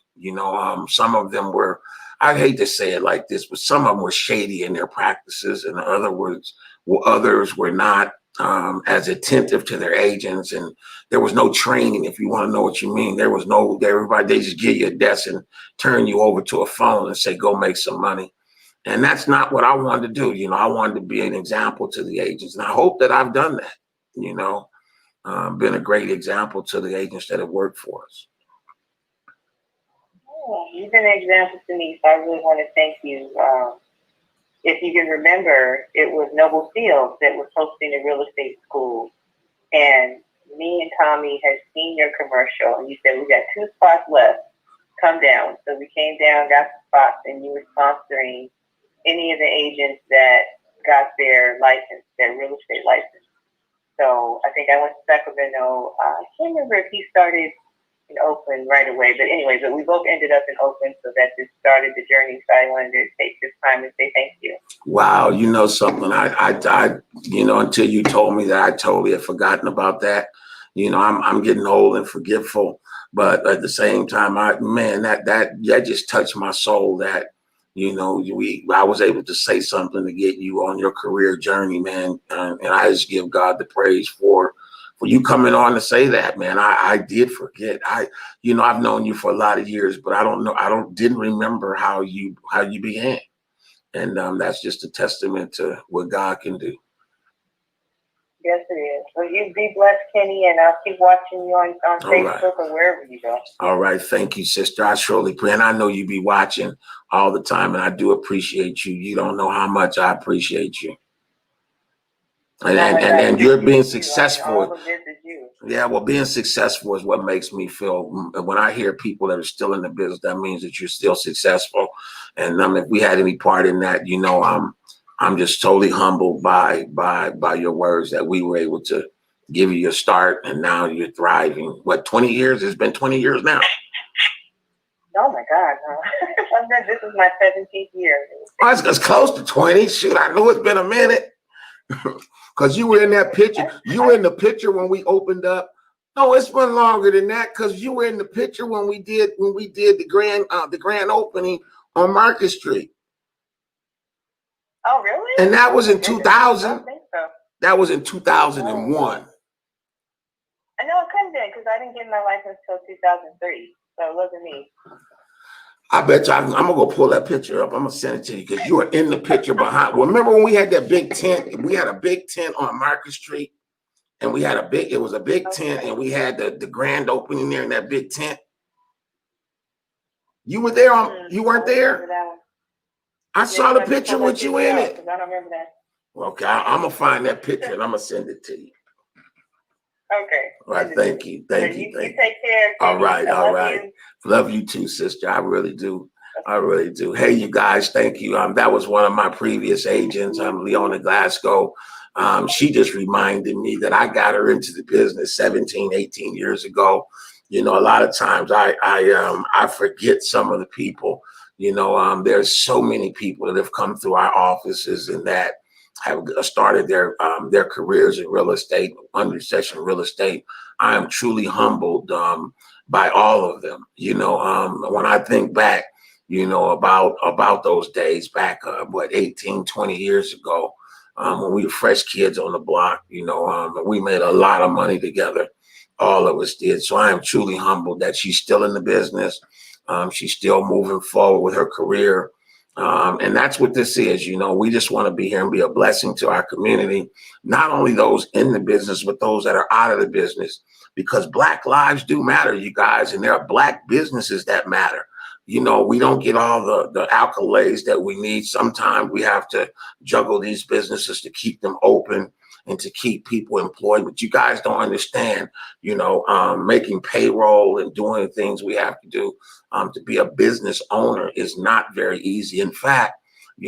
Some of them were, I hate to say it like this, but some of them were shady in their practices. In other words, others were not as attentive to their agents, and there was no training. If you want to know what you mean, there was everybody, they just give you a desk and turn you over to a phone and say, "Go make some money." And that's not what I wanted to do. I wanted to be an example to the agents. And I hope that I've done that, been a great example to the agents that have worked for us. Oh, you've been an example to me, so I really want to thank you. If you can remember, it was Noble Fields that was hosting the real estate school. And me and Tommy had seen your commercial, and you said, we got 2 spots left. Come down. So we came down, got the spots, and you were sponsoring any of the agents that got their license, their real estate license. So I think I went to Sacramento. I can't remember if he started in Oakland right away, but anyway, we both ended up in Oakland, so that just started the journey. So I wanted to take this time and say thank you. Wow, you know something? I until you told me that, I totally had forgotten about that. I'm getting old and forgetful, but at the same time, that just touched my soul. That I was able to say something to get you on your career journey, man, and I just give God the praise for you coming on to say that, man. I did forget. I've known you for a lot of years, but didn't remember how you began. And that's just a testament to what God can do. Yes, it is. Well, you be blessed, Kenny, and I'll keep watching you on Facebook or wherever you go. All right. Thank you, sister. I surely pray. And I know you be watching all the time, and I do appreciate you. You don't know how much I appreciate you. And you're being successful. Yeah, well, being successful is what makes me feel. When I hear people that are still in the business, that means that you're still successful. And if we had any part in that, I'm just totally humbled by your words that we were able to give you your start, and now you're thriving. What, 20 years? It's been 20 years now. Oh my God! No. This is my 17th year. Oh, it's close to 20. Shoot, I knew it's been a minute. Because you were in that picture. You were in the picture when we opened up. No, it's been longer than that, because you were in the picture when we did the grand opening on Market Street. Oh, really? And that was in 2000. I don't think so. That was in 2001. I know it couldn't be, because I didn't get my license till 2003, so it wasn't me. I bet you I'm gonna go pull that picture up. I'm gonna send it to you, because you were in the picture behind. Well, remember when we had that big tent? We had a big tent on Market Street, and it was a big tent, and we had the grand opening there in that big tent. You were there you weren't there? I saw the picture with you in it. I don't remember that. Okay, I'm gonna find that picture and I'm gonna send it to you. Okay. All right, thank you. You take care. All right. Love you too, sister. I really do. Hey, you guys, thank you. That was one of my previous agents, Leona Glasgow. She just reminded me that I got her into the business 17, 18 years ago. A lot of times I forget some of the people. There's so many people that have come through our offices and that have started their careers in real estate, under session real estate. I am truly humbled by all of them. When I think back, about those days back, 18, 20 years ago, when we were fresh kids on the block, we made a lot of money together. All of us did. So I am truly humbled that she's still in the business. She's still moving forward with her career. And that's what this is. We just want to be here and be a blessing to our community, not only those in the business, but those that are out of the business, because Black lives do matter, you guys, and there are Black businesses that matter. We don't get all the accolades that we need. Sometimes we have to juggle these businesses to keep them open and to keep people employed. But you guys don't understand, making payroll and doing the things we have to do to be a business owner is not very easy. In fact,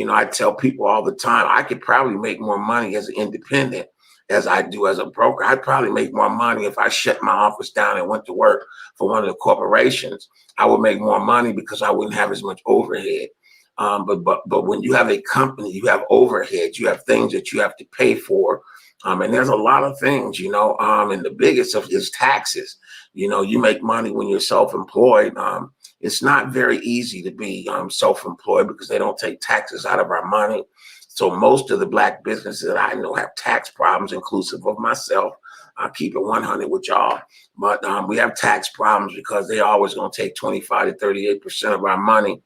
I tell people all the time, I could probably make more money as an independent as I do as a broker. I'd probably make more money if I shut my office down and went to work for one of the corporations. I would make more money because I wouldn't have as much overhead. But when you have a company, you have overhead, you have things that you have to pay for. And there's a lot of things, and the biggest of is taxes. You make money when you're self-employed. It's not very easy to be self-employed because they don't take taxes out of our money. So most of the Black businesses that I know have tax problems, inclusive of myself. I'll keep it 100 with y'all. But we have tax problems because they always going to take 25 to 38% of our money,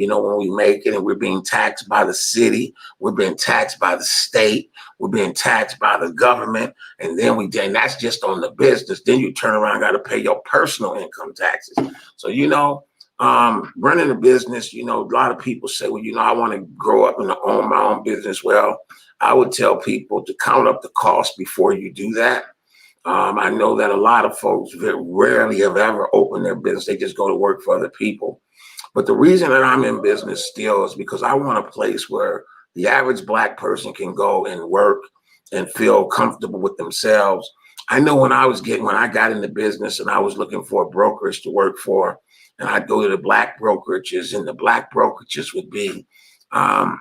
when we make it, and we're being taxed by the city, we're being taxed by the state, we're being taxed by the government, and then that's just on the business. Then you turn around, got to pay your personal income taxes. So, running a business, a lot of people say, well, I want to grow up and own my own business. Well, I would tell people to count up the cost before you do that. I know that a lot of folks very rarely have ever opened their business. They just go to work for other people. But the reason that I'm in business still is because I want a place where the average Black person can go and work and feel comfortable with themselves. I know when I got into business and I was looking for a brokerage to work for, and I'd go to the Black brokerages, and the Black brokerages would be, I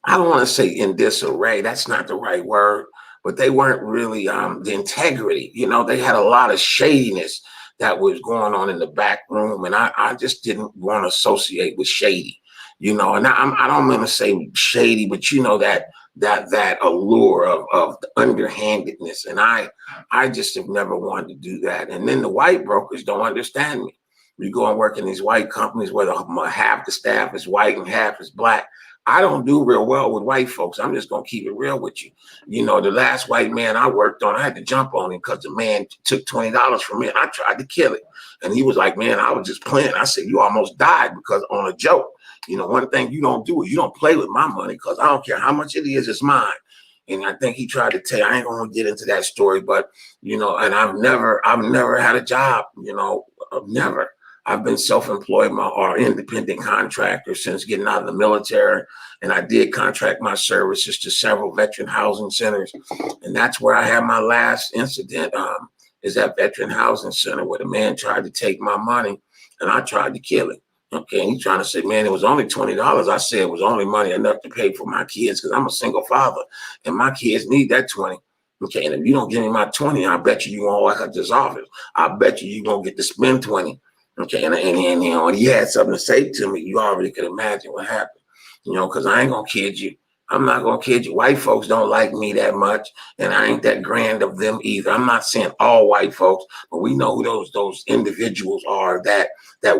don't want to say in disarray. That's not the right word, but they weren't really the integrity. They had a lot of shadiness that was going on in the back room, and I just didn't want to associate with shady. And I don't mean to say shady, but that allure of the underhandedness, and I just have never wanted to do that. And then the white brokers don't understand me. You go and work in these white companies where half the staff is white and half is Black. I don't do real well with white folks. I'm just going to keep it real with you. The last white man I worked on, I had to jump on him because the man took $20 from me, and I tried to kill it. And he was like, man, I was just playing. I said, you almost died because on a joke. One thing you don't do is you don't play with my money, because I don't care how much it is, it's mine. And I think he tried to tell you, I ain't going to get into that story, but, and I've never had a job, I've never. I've been self-employed or independent contractor since getting out of the military. And I did contract my services to several veteran housing centers. And that's where I had my last incident, is that veteran housing center where the man tried to take my money and I tried to kill him. Okay, and he's trying to say, man, it was only $20. I said it was only money enough to pay for my kids, because I'm a single father and my kids need that 20. Okay, and if you don't give me my 20, I bet you won't walk out this office. I bet you won't get to spend 20. Okay, and he had something to say to me. You already could imagine what happened, because I ain't gonna kid you. I'm not gonna kid you. White folks don't like me that much, and I ain't that grand of them either. I'm not saying all white folks, but we know who those individuals are, that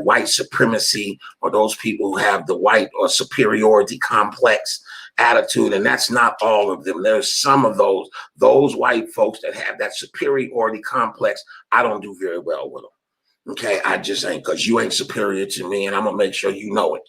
white supremacy, or those people who have the white or superiority complex attitude, and that's not all of them. There's some of those white folks that have that superiority complex. I don't do very well with them. Okay, I just ain't, because you ain't superior to me, and I'm gonna make sure you know it.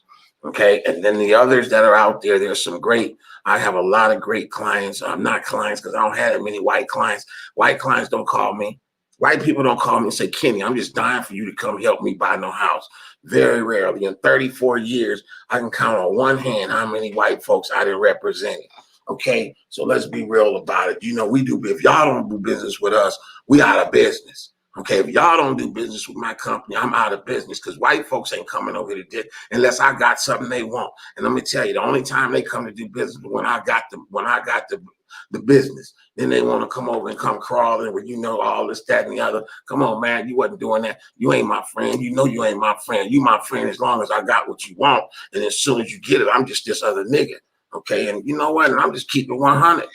Okay, and then the others that are out there, there's some great. I have a lot of great clients. I'm not clients because I don't have that many white clients. White clients don't call me. White people don't call me and say, Kenny, I'm just dying for you to come help me buy no house. Very rarely. In 34 years, I can count on one hand how many white folks I done represented. Okay, so let's be real about it. We do. If y'all don't do business with us, we out of business. Okay, if y'all don't do business with my company, I'm out of business, because white folks ain't coming over here to do unless I got something they want. And let me tell you, the only time they come to do business is when I got the business. Then they want to come over and come crawling with all this, that, and the other. Come on, man, you wasn't doing that. You ain't my friend. You ain't my friend. You my friend as long as I got what you want. And as soon as you get it, I'm just this other nigga. Okay, and you know what? And I'm just keeping 100.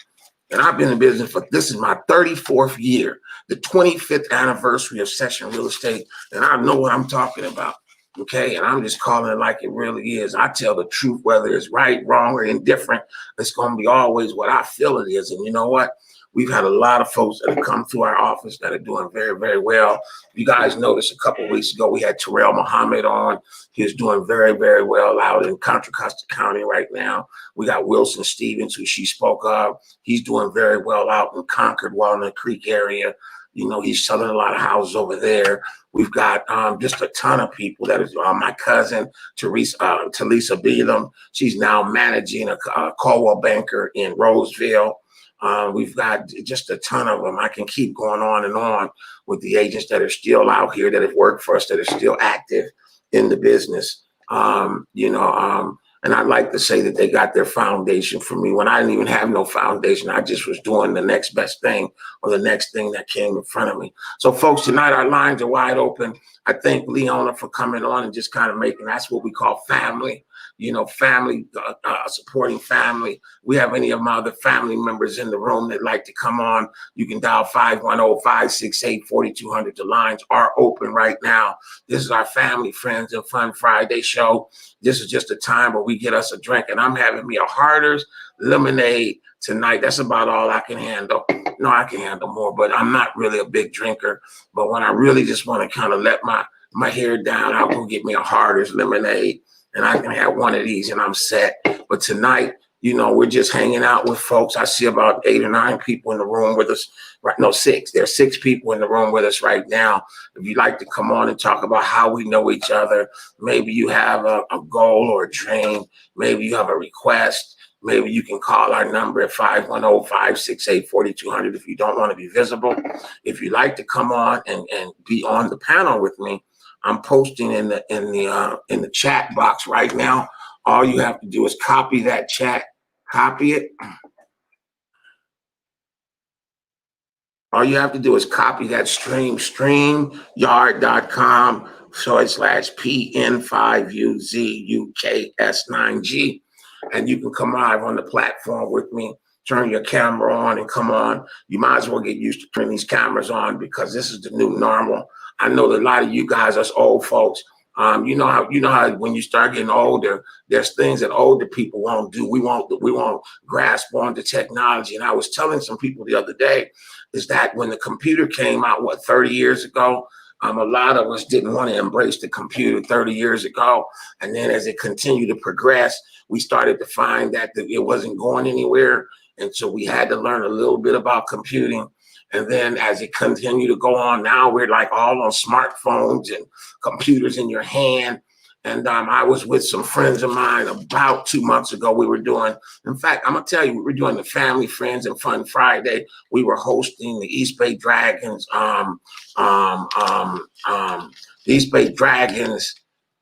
And I've been in business this is my 34th year, the 25th anniversary of Session Real Estate. And I know what I'm talking about. Okay. And I'm just calling it like it really is. I tell the truth, whether it's right, wrong, or indifferent. It's going to be always what I feel it is. And you know what? We've had a lot of folks that have come through our office that are doing very, very well. You guys noticed a couple of weeks ago, we had Terrell Muhammad on. He's doing very, very well out in Contra Costa County right now. We got Wilson Stevens, who she spoke of. He's doing very well out in Concord, Walnut Creek area. He's selling a lot of houses over there. We've got just a ton of people. That is my cousin, Talisa Beelam. She's now managing a Caldwell banker in Roseville. We've got just a ton of them. I can keep going on and on with the agents that are still out here, that have worked for us, that are still active in the business. And I'd like to say that they got their foundation from me when I didn't even have no foundation. I just was doing the next best thing, or the next thing that came in front of me. So folks, tonight our lines are wide open. I thank Leona for coming on and just kind of making, that's what we call family. family, supporting family. We have any of my other family members in the room that like to come on, you can dial 510-568-4200. The lines are open right now. This is our Family, Friends, and Fun Friday show. This is just a time where we get us a drink, and I'm having me a Harder's lemonade tonight. That's about all I can handle. No, I can handle more, but I'm not really a big drinker. But when I really just want to kind of let my hair down, I'll go get me a Harder's lemonade, and I can have one of these, and I'm set. But tonight, we're just hanging out with folks. I see about 8 or 9 people in the room with us. Right? No, 6. There's 6 people in the room with us right now. If you'd like to come on and talk about how we know each other, maybe you have a goal or a dream, maybe you have a request. Maybe you can call our number at 510-568-4200 if you don't want to be visible. If you'd like to come on and be on the panel with me, I'm posting in the chat box right now. All you have to do is copy that chat, copy it. All you have to do is copy that stream, streamyard.com/PN5UZUKS9G. And you can come live on the platform with me, turn your camera on and come on. You might as well get used to turning these cameras on because this is the new normal. I know that a lot of you guys, us old folks, you know how when you start getting older, there's things that older people won't do. We won't grasp onto technology. And I was telling some people the other day is that when the computer came out, 30 years ago, a lot of us didn't want to embrace the computer 30 years ago. And then as it continued to progress, we started to find that it wasn't going anywhere. And so we had to learn a little bit about computing. And then as it continued to go on, now we're like all on smartphones and computers in your hand. And I was with some friends of mine about 2 months ago. In fact, I'm going to tell you, we were doing the Family, Friends, and Fun Friday. We were hosting the East Bay Dragons, East Bay Dragons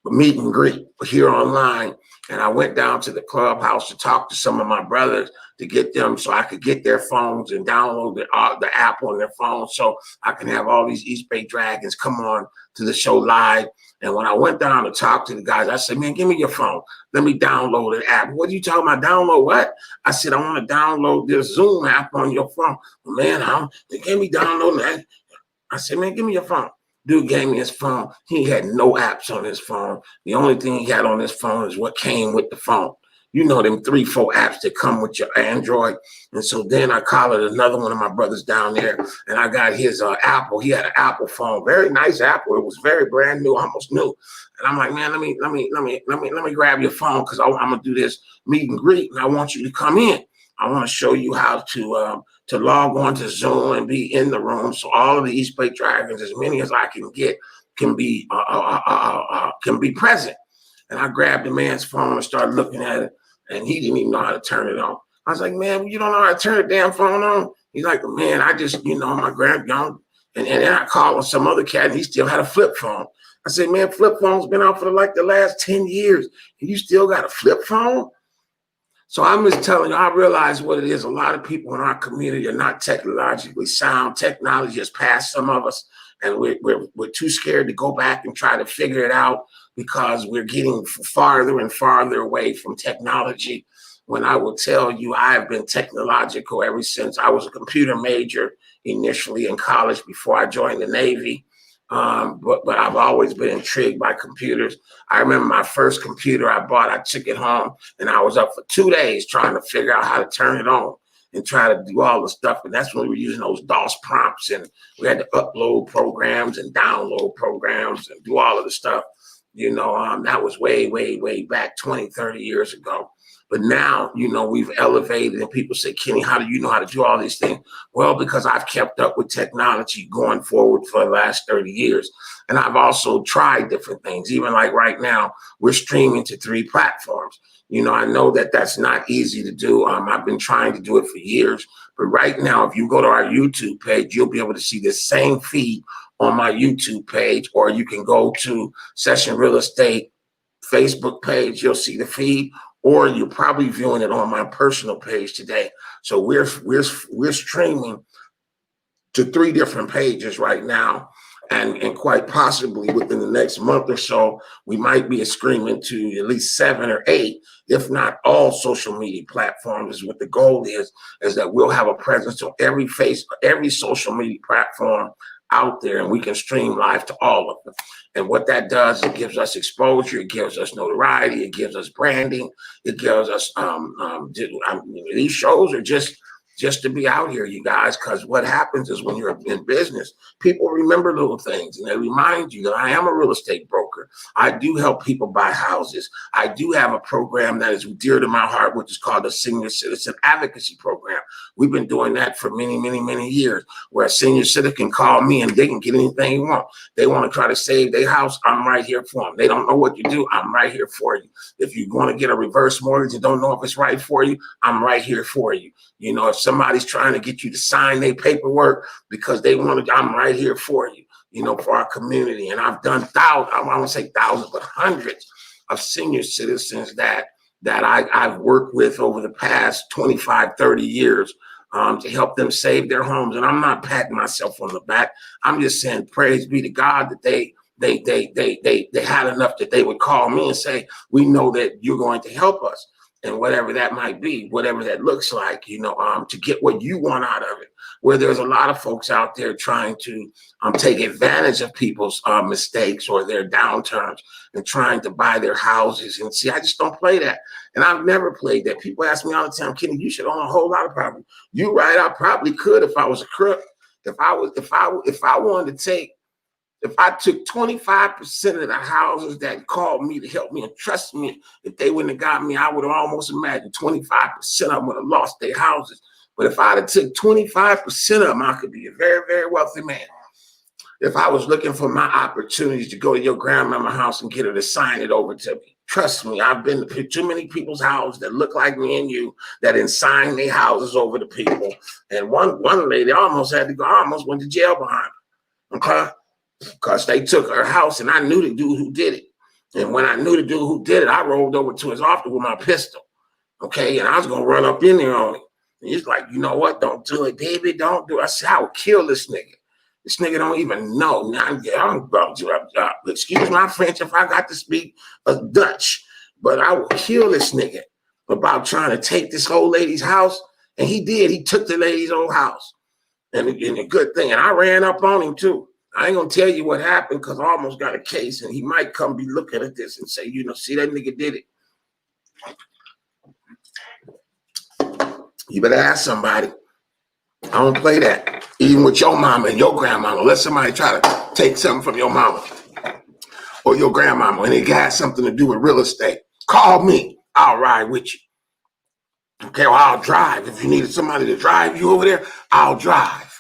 meet and greet here online. And I went down to the clubhouse to talk to some of my brothers to get them so I could get their phones and download the app on their phone so I can have all these East Bay Dragons come on to the show live. And when I went down to talk to the guys, I said, man, give me your phone. Let me download the app. What are you talking about? Download what? I said, I want to download this Zoom app on your phone. Man, they gave me downloading that. I said, man, give me your phone. Dude gave me his phone. He had no apps on his phone. The only thing he had on his phone is what came with the phone. Them 3-4 apps that come with your Android. And so then I collared another one of my brothers down there, and I got his Apple. He had an Apple phone, very nice Apple. It was very brand new, almost new. And I'm like, man, let me grab your phone because I'm gonna do this meet and greet, and I want you to come in. I want to show you how to log on to Zoom and be in the room. So all of the East Bay Dragons, as many as I can get, can be present. And I grabbed the man's phone and started looking at it, and he didn't even know how to turn it on. I was like, man, you don't know how to turn the damn phone on? He's like, man, I just, my grandson. And then I called some other cat, and he still had a flip phone. I said, man, flip phone's been out for the last 10 years, and you still got a flip phone? So I'm just telling you, I realize what it is. A lot of people in our community are not technologically sound. Technology has passed some of us, and we're too scared to go back and try to figure it out because we're getting farther and farther away from technology. When I will tell you, I have been technological ever since I was a computer major initially in college before I joined the Navy. But I've always been intrigued by computers. I remember my first computer I bought, I took it home and I was up for 2 days trying to figure out how to turn it on and try to do all the stuff. And that's when we were using those DOS prompts, and we had to upload programs and download programs and do all of the stuff. That was way, way, way back 20, 30 years ago. But now, we've elevated, and people say, Kenny, how do you know how to do all these things? Well, because I've kept up with technology going forward for the last 30 years. And I've also tried different things. Even like right now, we're streaming to 3 platforms. I know that that's not easy to do. I've been trying to do it for years. But right now, if you go to our YouTube page, you'll be able to see the same feed on my YouTube page, or you can go to Session Real Estate Facebook page. You'll see the feed. Or you're probably viewing it on my personal page today. So we're streaming to 3 different pages right now. And quite possibly within the next month or so, we might be screaming to at least 7 or 8, if not all social media platforms. What the goal is that we'll have a presence on every social media platform out there, and we can stream live to all of them. And what that does, it gives us exposure, it gives us notoriety, it gives us branding, it gives us these shows are just to be out here, you guys, because what happens is when you're in business, people remember little things and they remind you that I am a real estate broker. I do help people buy houses. I do have a program that is dear to my heart, which is called the Senior Citizen Advocacy Program. We've been doing that for many, many, many years, where a senior citizen can call me and they can get anything they want. They want to try to save their house, I'm right here for them. They don't know what to do, I'm right here for you. If you want to get a reverse mortgage and don't know if it's right for you, I'm right here for you. You know, if somebody's trying to get you to sign their paperwork because they want to, I'm right here for you, you know, for our community. And I've done I won't say thousands, but hundreds of senior citizens that I've worked with over the past 25, 30 years to help them save their homes. And I'm not patting myself on the back. I'm just saying, praise be to God that they had enough that they would call me and say, we know that you're going to help us. And whatever that might be, whatever that looks like, you know, to get what you want out of it. Where there's a lot of folks out there trying to take advantage of people's mistakes or their downturns and trying to buy their houses. And see, I just don't play that. And I've never played that. People ask me all the time, Kenny, you should own a whole lot of property. You're right, I probably could if I was a crook. If I wanted to take, if I took 25% of the houses that called me to help me and trust me, if they wouldn't have got me, I would have almost imagined 25% of them would have lost their houses. But if I'd have took 25% of them, I could be a very, very wealthy man. If I was looking for my opportunities to go to your grandmama's house and get her to sign it over to me, trust me, I've been to too many people's houses that look like me and you that didn't sign their houses over to people. And one lady almost had to go, I almost went to jail behind her. Okay? Because they took her house and I knew the dude who did it. And when I knew the dude who did it, I rolled over to his office with my pistol. Okay, and I was going to run up in there on him. And he's like, you know what? Don't do it, baby. Don't do it. I said, I would kill this nigga. This nigga don't even know. Now, excuse my French if I got to speak Dutch, but I will kill this nigga about trying to take this old lady's house. And he did. He took the lady's old house. And a good thing. And I ran up on him too. I ain't gonna tell you what happened because I almost got a case and he might come be looking at this and say, you know, see that nigga did it. You better ask somebody. I don't play that. Even with your mama and your grandmama. Let somebody try to take something from your mama or your grandmama and it got something to do with real estate. Call me. I'll ride with you. Okay, or I'll drive. If you needed somebody to drive you over there, I'll drive.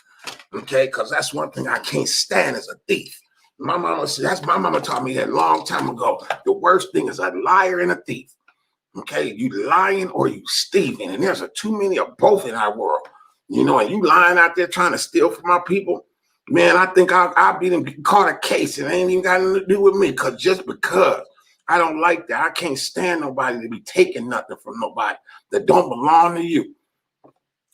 Okay, because that's one thing I can't stand as a thief. My mama said, my mama taught me that a long time ago. The worst thing is a liar and a thief. Okay, you lying or you thieving, and there's too many of both in our world. You know, and you lying out there trying to steal from our people. Man, I think I'll be caught a case and it ain't even got nothing to do with me because I don't like that. I can't stand nobody to be taking nothing from nobody that don't belong to you.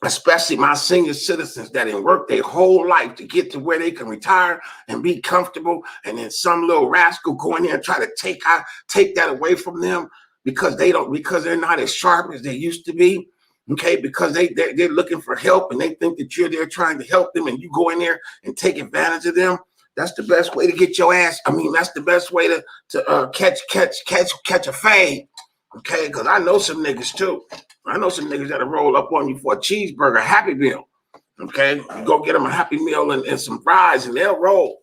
Especially my senior citizens that didn't work their whole life to get to where they can retire and be comfortable. And then some little rascal go in there and try to take that away from them because they're not as sharp as they used to be. Okay, because they're looking for help and they think that you're there trying to help them and you go in there and take advantage of them. That's the best way to get your ass. I mean, that's the best way to catch a fade. Okay, because I know some niggas too. I know some niggas that'll roll up on you for a cheeseburger, Happy Meal. Okay, you go get them a Happy Meal and some fries, and they'll roll.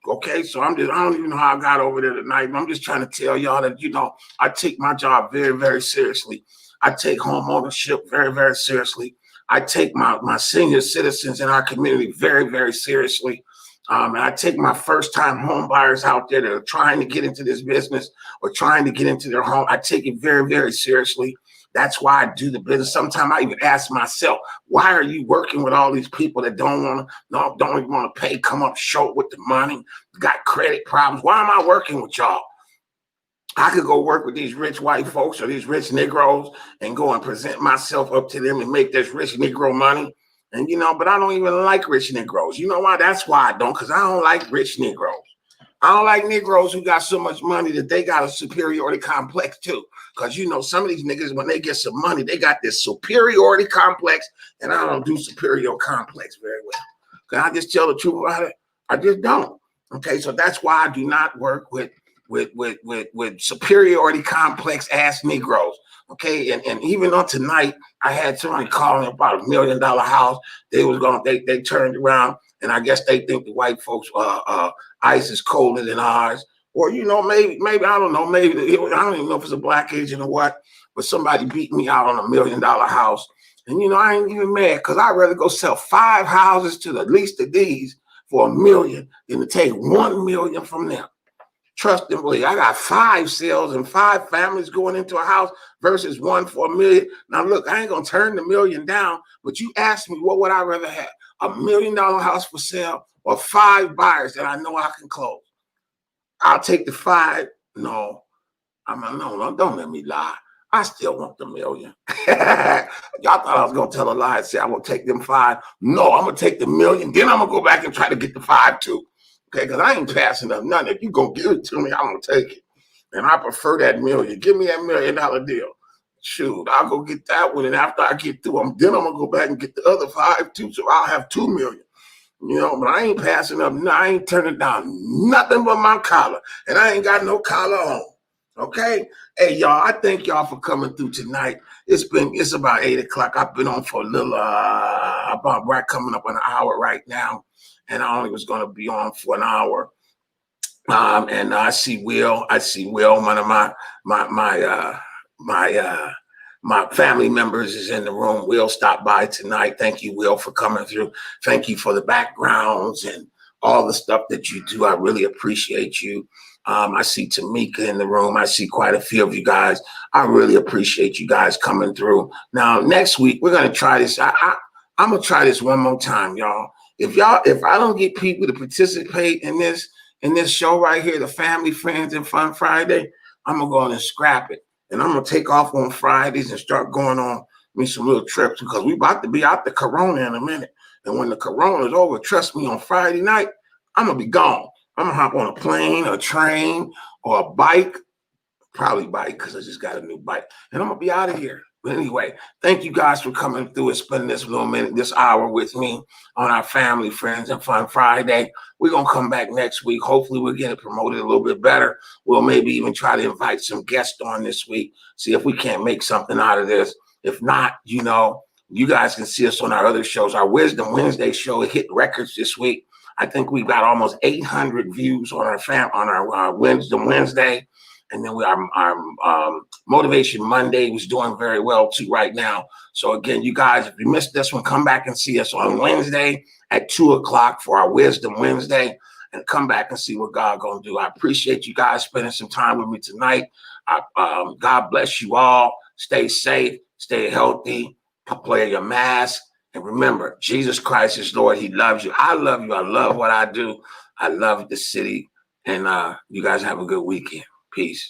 Okay, so I don't even know how I got over there tonight. But I'm just trying to tell y'all that, you know, I take my job very, very seriously. I take home ownership very, very seriously. I take my senior citizens in our community very, very seriously. And I take my first-time home buyers out there that are trying to get into this business or trying to get into their home. I take it very, very seriously. That's why I do the business. Sometimes I even ask myself, why are you working with all these people that don't even want to pay, come up short with the money, got credit problems? Why am I working with y'all? I could go work with these rich white folks or these rich Negroes and go and present myself up to them and make this rich Negro money And, but I don't even like rich Negroes. You know why? That's why I don't, because I don't like rich Negroes. I don't like Negroes who got so much money that they got a superiority complex too. Because, some of these niggas, when they get some money, they got this superiority complex, and I don't do superior complex very well. Can I just tell the truth about it? I just don't. Okay, so that's why I do not work with superiority complex ass Negroes. Okay, and even on tonight, I had somebody calling about $1 million house. They turned around, and I guess they think the white folks ice is colder than ours. Or maybe I don't know, maybe I don't even know if it's a black agent or what, but somebody beat me out on $1 million house. And I ain't even mad, because I'd rather go sell 5 houses to the least of these for $1 million than to take $1 million from them. Trust and believe. I got 5 sales and 5 families going into a house versus 1 for $1 million. Now look, I ain't gonna turn the $1 million down, but you asked me what would I rather have? $1 million house for sale or 5 buyers that I know I can close? I'll take the 5. No, no, don't let me lie. I still want the $1 million. Y'all thought I was gonna tell a lie and say I'm gonna take them 5. No, I'm gonna take the $1 million. Then I'm gonna go back and try to get the 5 too. Okay, because I ain't passing up nothing. If you gonna give it to me, I'm gonna take it. And I prefer that $1 million. Give me that $1 million deal. Shoot, I'll go get that one. And after I get through, then I'm gonna go back and get the other 5 too. So I'll have $2 million. But I ain't passing up. No, I ain't turning down nothing but my collar. And I ain't got no collar on. Okay. Hey, y'all, I thank y'all for coming through tonight. It's about 8 o'clock. I've been on for a little, about right coming up an hour right now. And I only was going to be on for an hour. And I see Will, one of my family members is in the room. Will stopped by tonight. Thank you, Will, for coming through. Thank you for the backgrounds and all the stuff that you do. I really appreciate you. I see Tamika in the room. I see quite a few of you guys. I really appreciate you guys coming through. Now, next week, we're going to try this. I'm going to try this one more time, y'all. If I don't get people to participate in this show right here, the Family, Friends, and Fun Friday, I'm going to go on and scrap it. And I'm going to take off on Fridays and start going on me some little trips, because we about to be out the corona in a minute. And when the corona is over, trust me, on Friday night, I'm going to be gone. I'm going to hop on a plane, a train, or a bike. Probably bike, because I just got a new bike. And I'm going to be out of here. But anyway, thank you guys for coming through and spending this hour with me on our Family, Friends, and Fun Friday. We're going to come back next week. Hopefully we'll get it promoted a little bit better. We'll maybe even try to invite some guests on this week, see if we can't make something out of this. If not, you guys can see us on our other shows. Our Wisdom Wednesday show hit records this week. I think we've got almost 800 views on our Wisdom Wednesday. And then our Motivation Monday was doing very well too right now. So again, you guys, if you missed this one, come back and see us on Wednesday at 2 o'clock for our Wisdom Wednesday, and come back and see what God gonna do. I appreciate you guys spending some time with me tonight. God bless you all. Stay safe, stay healthy, wear your mask, and remember, Jesus Christ is Lord. He loves you. I love you. I love what I do. I love the city. And you guys have a good weekend. Peace.